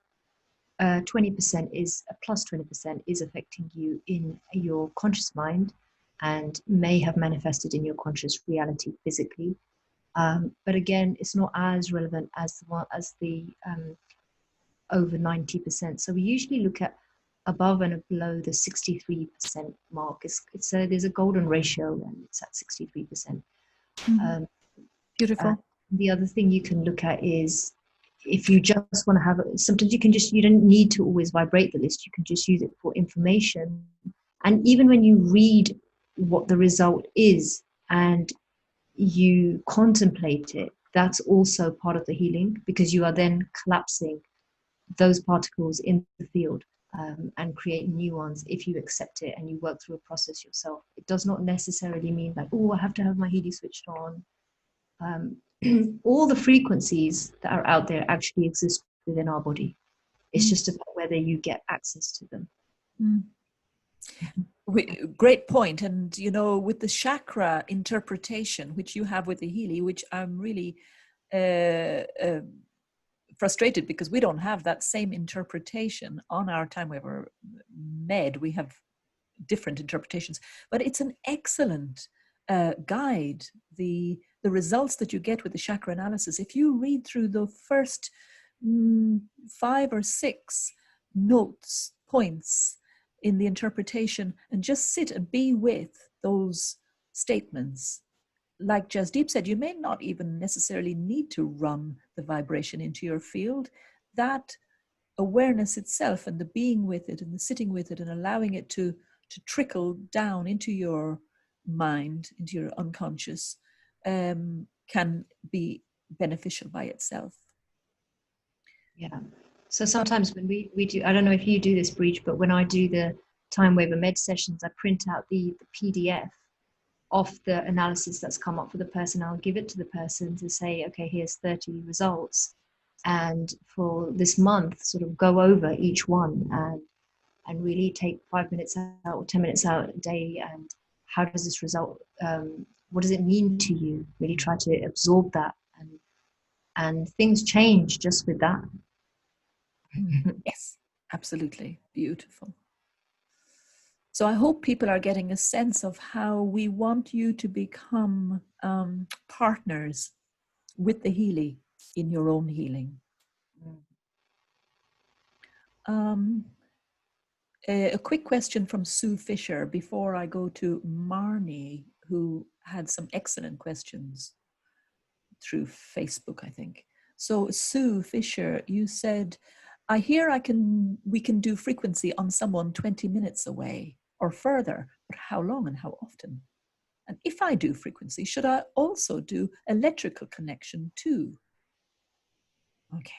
20% is a +20% is affecting you in your conscious mind and may have manifested in your conscious reality physically. But again, it's not as relevant as the over 90%. So we usually look at above and below the 63% mark. There's a golden ratio, and it's at 63%. Beautiful. The other thing you can look at is, if you just want to have, sometimes you don't need to always vibrate the list. You can just use it for information. And even when you read what the result is and you contemplate it, that's also part of the healing, because you are then collapsing those particles in the field and create new ones if you accept it and you work through a process yourself. It does not necessarily mean like, oh, I have to have my Healy switched on. All the frequencies that are out there actually exist within our body. It's just about whether you get access to them. Great point. And with the chakra interpretation which you have with the Healy, which I'm really frustrated because we don't have that same interpretation on our Time Waiver Med. We have different interpretations, but it's an excellent guide. The results that you get with the chakra analysis, if you read through the first 5 or 6 points in the interpretation and just sit and be with those statements. Like 𝗙𝗪𝗘𝗏 said, you may not even necessarily need to run the vibration into your field. That awareness itself and the being with it and the sitting with it and allowing it to trickle down into your mind, into your unconscious, can be beneficial by itself. Yeah. So sometimes when we do, I don't know if you do this, Breach, but when I do the time waiver med sessions, I print out the PDF of the analysis that's come up for the person. I'll give it to the person to say, okay, here's 30 results. And for this month, sort of go over each one and really take 5 minutes out or 10 minutes out a day. And how does this result, what does it mean to you? Really try to absorb that. And things change just with that. Yes, absolutely. Beautiful. So I hope people are getting a sense of how we want you to become partners with the Healy in your own healing. A quick question from Sue Fisher before I go to Marnie, who had some excellent questions through Facebook, I think. So Sue Fisher, you said, I hear we can do frequency on someone 20 minutes away or further, but how long and how often? And if I do frequency, should I also do electrical connection too? Okay,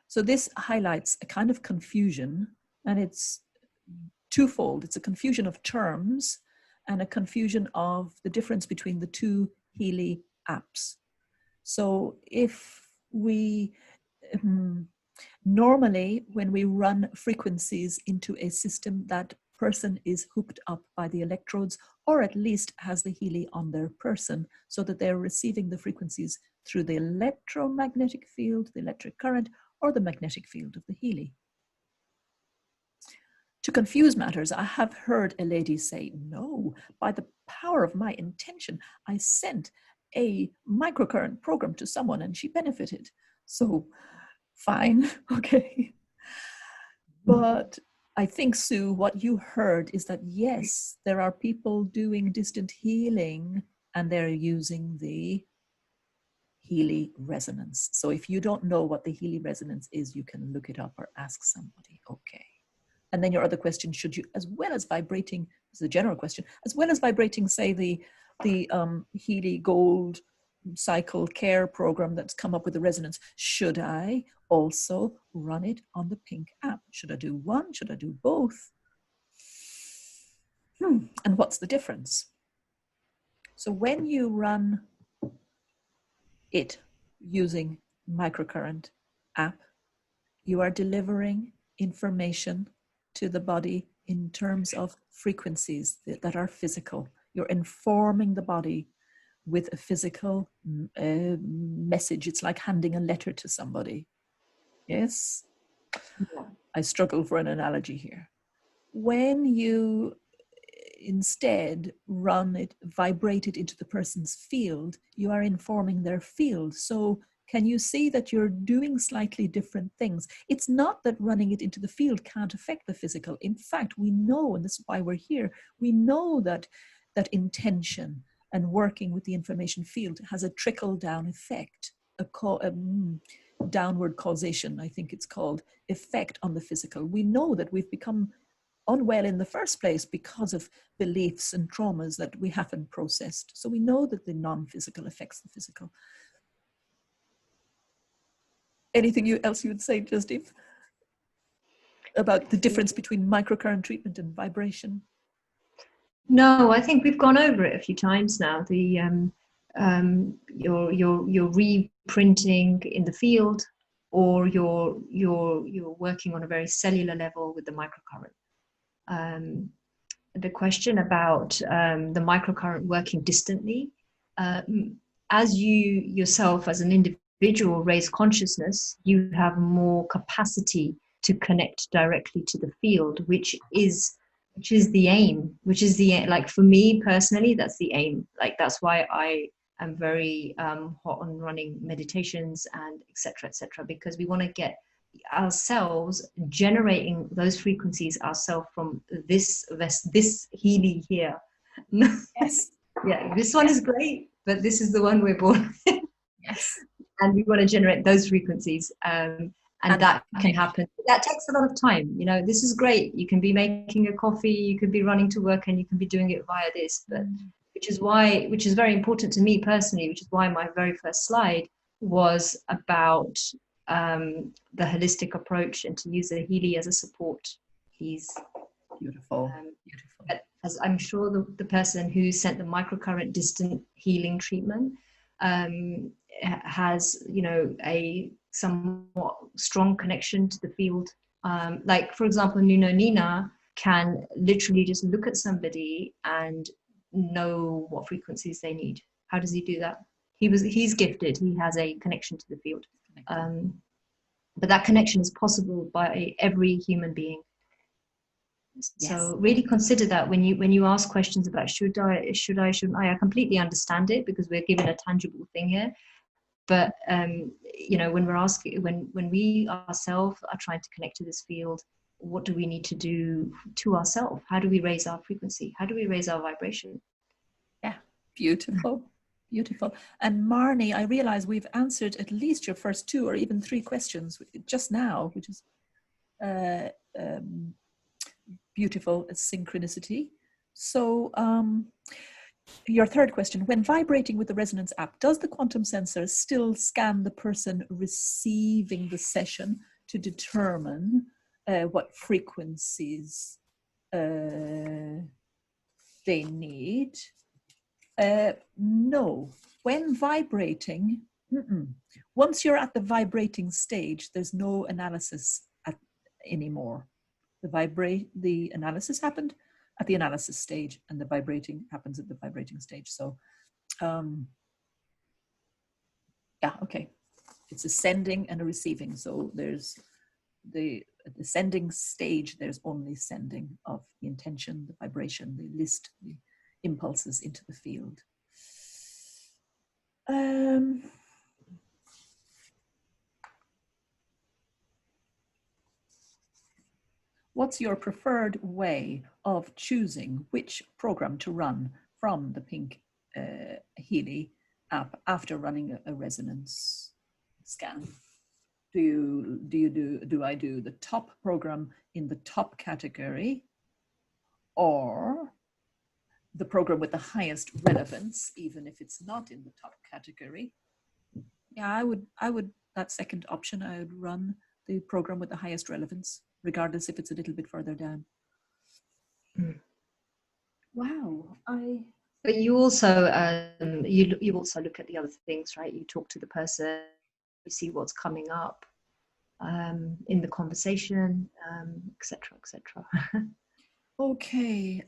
so this highlights a kind of confusion, and it's twofold. It's a confusion of terms and a confusion of the difference between the two Healy apps. So if we normally, when we run frequencies into a system, that person is hooked up by the electrodes, or at least has the Healy on their person, so that they're receiving the frequencies through the electromagnetic field, the electric current, or the magnetic field of the Healy. To confuse matters, I have heard a lady say, no, by the power of my intention, I sent a microcurrent program to someone and she benefited. So fine, okay. But I think, Sue, what you heard is that, yes, there are people doing distant healing and they're using the Healy resonance. So if you don't know what the Healy resonance is, you can look it up or ask somebody, okay. And then your other question, should you, as well as vibrating, this is a general question, as well as vibrating, say, the Healy Gold Cycle Care program that's come up with the resonance, should I also run it on the pink app? Should I do one? Should I do both? And what's the difference? So when you run it using microcurrent app, you are delivering information to the body in terms of frequencies that are physical. You're informing the body with a physical message. It's like handing a letter to somebody. Yes? Yeah. I struggle for an analogy here. When you instead run it, vibrate it into the person's field, you are informing their field. So can you see that you're doing slightly different things? It's not that running it into the field can't affect the physical. In fact, we know, and this is why we're here, we know that intention and working with the information field has a trickle-down effect, a downward causation, I think it's called, effect on the physical. We know that we've become unwell in the first place because of beliefs and traumas that we haven't processed. So we know that the non-physical affects the physical. Anything else you would say, 𝗙𝗪𝗘𝗏, about the difference between microcurrent treatment and vibration? No, I think we've gone over it a few times now. The you're reprinting in the field, or you're working on a very cellular level with the microcurrent. The question about the microcurrent working distantly, as you yourself as an individual raise consciousness, you have more capacity to connect directly to the field, which is the aim, like for me personally, that's the aim. Like that's why I am very hot on running meditations and etc., because we want to get ourselves generating those frequencies ourselves from this Healy here. Yes. Yeah, this one is great, but this is the one we're born with. Yes. And we want to generate those frequencies. And that can happen. That takes a lot of time. You know, this is great. You can be making a coffee, you could be running to work, and you can be doing it via this. But which is very important to me personally, which is why my very first slide was about the holistic approach and to use the Healy as a support. He's beautiful. Beautiful. But as I'm sure the person who sent the microcurrent distant healing treatment has, you know, a somewhat strong connection to the field. Like, for example, Nina can literally just look at somebody and know what frequencies they need. How does he do that? He's gifted. He has a connection to the field. But that connection is possible by every human being. Yes. So really consider that when you ask questions about shouldn't I completely understand it, because we're given a tangible thing here. But you know, when we're asking, when we ourselves are trying to connect to this field, what do we need to do to ourselves? How do we raise our frequency? How do we raise our vibration? Yeah, beautiful. Beautiful. And Marnie, I realize we've answered at least your first 2 or even 3 questions just now, which is beautiful synchronicity. So your third question, when vibrating with the resonance app, does the quantum sensor still scan the person receiving the session to determine what frequencies they need? No. When vibrating, once you're at the vibrating stage, there's no analysis anymore. The analysis happened at the analysis stage, and the vibrating happens at the vibrating stage. So, yeah, okay. It's a sending and a receiving. So there's at the sending stage, there's only sending of the intention, the vibration, the list, the impulses into the field. What's your preferred way of choosing which program to run from the Pink Healy app after running a resonance scan? Do I do the top program in the top category, or the program with the highest relevance, even if it's not in the top category? Yeah, I would that second option, I would run the program with the highest relevance, regardless if it's a little bit further down. Wow, But you also you also look at the other things, right? You talk to the person, you see what's coming up in the conversation, etc., etc. Okay.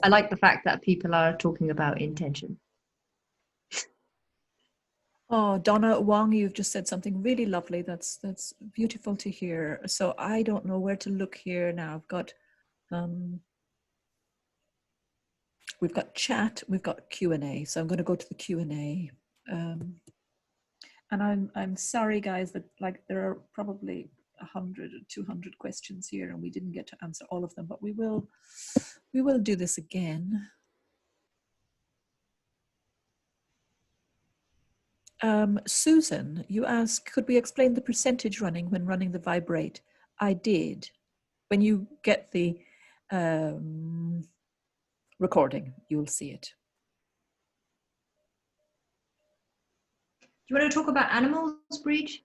I like the fact that people are talking about intention. Oh, Donna Wong, you've just said something really lovely. That's beautiful to hear. So I don't know where to look here now. I've got we've got chat, we've got Q&A. So I'm going to go to the Q&A. And I'm sorry, guys, that like there are probably 100 or 200 questions here, and we didn't get to answer all of them, but we will do this again. Susan, you asked, could we explain the percentage running when running the vibrate? I did. When you get the recording, you'll see it. Do you want to talk about animals, Breach?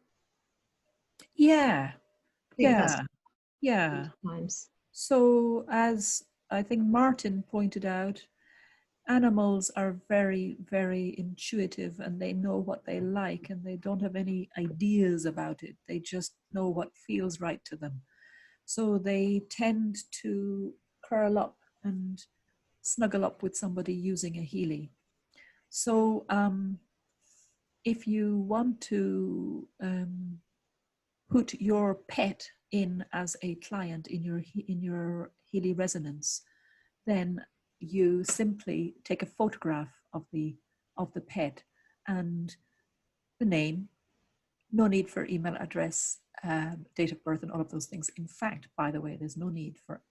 Yeah. Yeah. So as I think Martin pointed out, animals are very, very intuitive, and they know what they like, and they don't have any ideas about it. They just know what feels right to them. So they tend to curl up and snuggle up with somebody using a Healy. So if you want to put your pet in as a client in your Healy resonance, then you simply take a photograph of the pet and the name, No need for email address, date of birth, and all of those things. In fact, by the way, there's no need for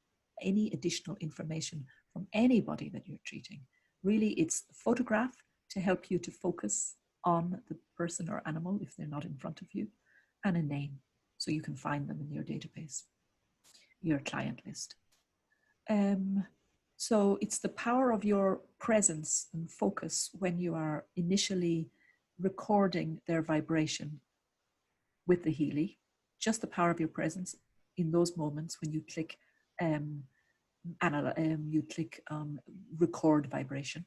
any additional information from anybody that you're treating. Really, it's a photograph to help you to focus on the person or animal if they're not in front of you, and a name so you can find them in your database, your client list. So it's the power of your presence and focus when you are initially recording their vibration with the Healy, just the power of your presence in those moments when you click record vibration.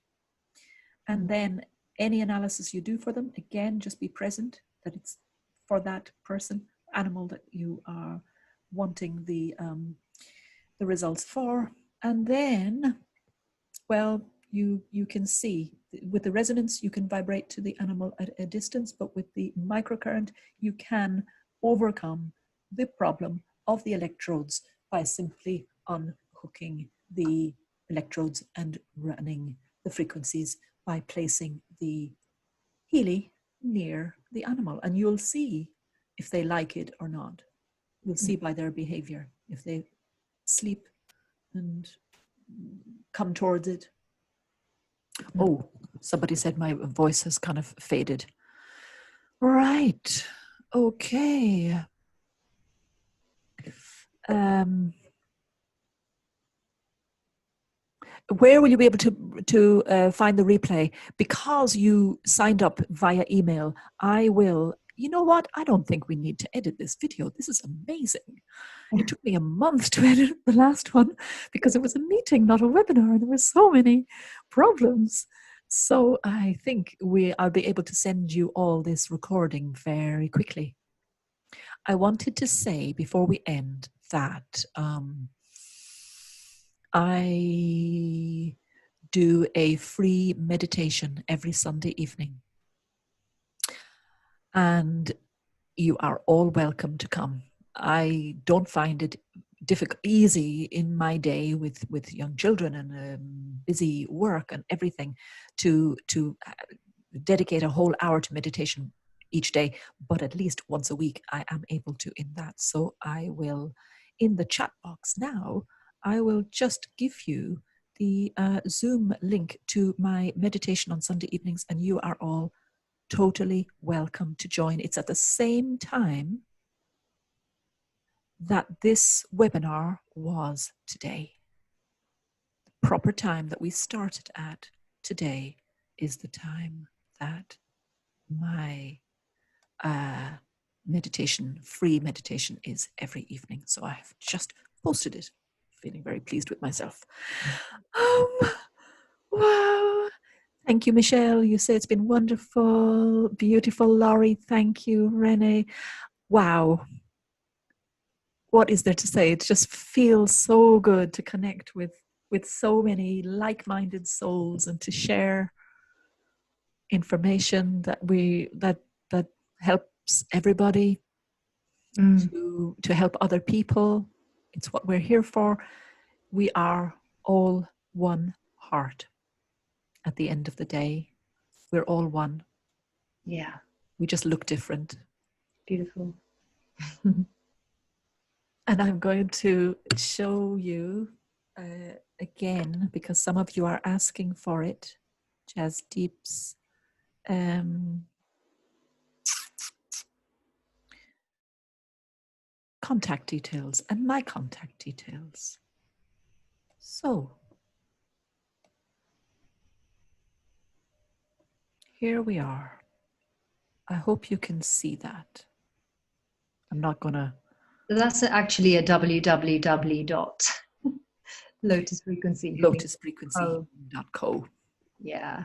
And then any analysis you do for them, again, just be present that it's for that person, animal that you are wanting the results for. And then, well, you can see with the resonance, you can vibrate to the animal at a distance, but with the microcurrent, you can overcome the problem of the electrodes by simply unhooking the electrodes and running the frequencies by placing the Healy near the animal. And you'll see if they like it or not. You'll see by their behavior if they sleep and come towards it. Oh, somebody said my voice has kind of faded. Right. Okay. Where will you be able to find the replay? Because you signed up via email, I will. You know what? I don't think we need to edit this video. This is amazing. It took me a month to edit the last one because it was a meeting, not a webinar. There were so many problems. So I think I'll be able to send you all this recording very quickly. I wanted to say before we end that I do a free meditation every Sunday evening. And you are all welcome to come. I don't find it easy in my day with young children and busy work and everything to dedicate a whole hour to meditation each day, but at least once a week I am able to in that. So I will, in the chat box now, I will just give you the Zoom link to my meditation on Sunday evenings, and you are all totally welcome to join. It's at the same time that this webinar was today. The proper time that we started at today is the time that my free meditation is every evening. So I have just posted it, feeling very pleased with myself. Wow. Thank you, Michelle. You say it's been wonderful, beautiful. Laurie, thank you. Renee, wow. What is there to say? It just feels so good to connect with so many like-minded souls and to share information that helps everybody, to help other people. It's what we're here for. We are all one heart. At the end of the day, we're all one. Yeah. We just look different. Beautiful. And I'm going to show you again, because some of you are asking for it, Jasdeep's contact details and my contact details. So here we are. I hope you can see that. I'm not gonna. That's actually a www.lotusfrequency. lotusfrequency.co. Yeah.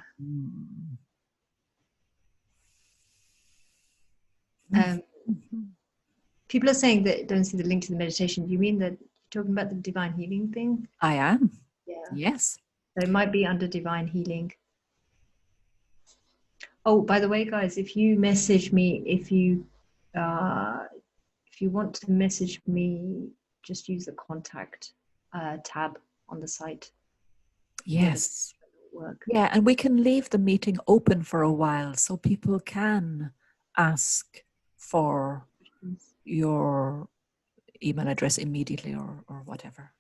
People are saying that don't see the link to the meditation. Do you mean that you're talking about the divine healing thing? I am. Yeah. Yes. So it might be under divine healing. Oh, by the way, guys, if you message me, if you want to message me, just use the contact tab on the site. Yes. Yeah, and we can leave the meeting open for a while so people can ask for your email address immediately or whatever.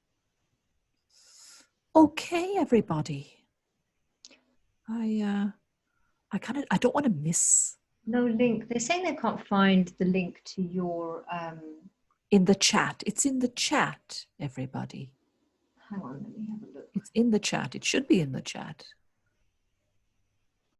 Okay, everybody. I don't want to miss. No link. They're saying they can't find the link to your in the chat. It's in the chat, everybody. Hang on, let me have a look. It's in the chat. It should be in the chat.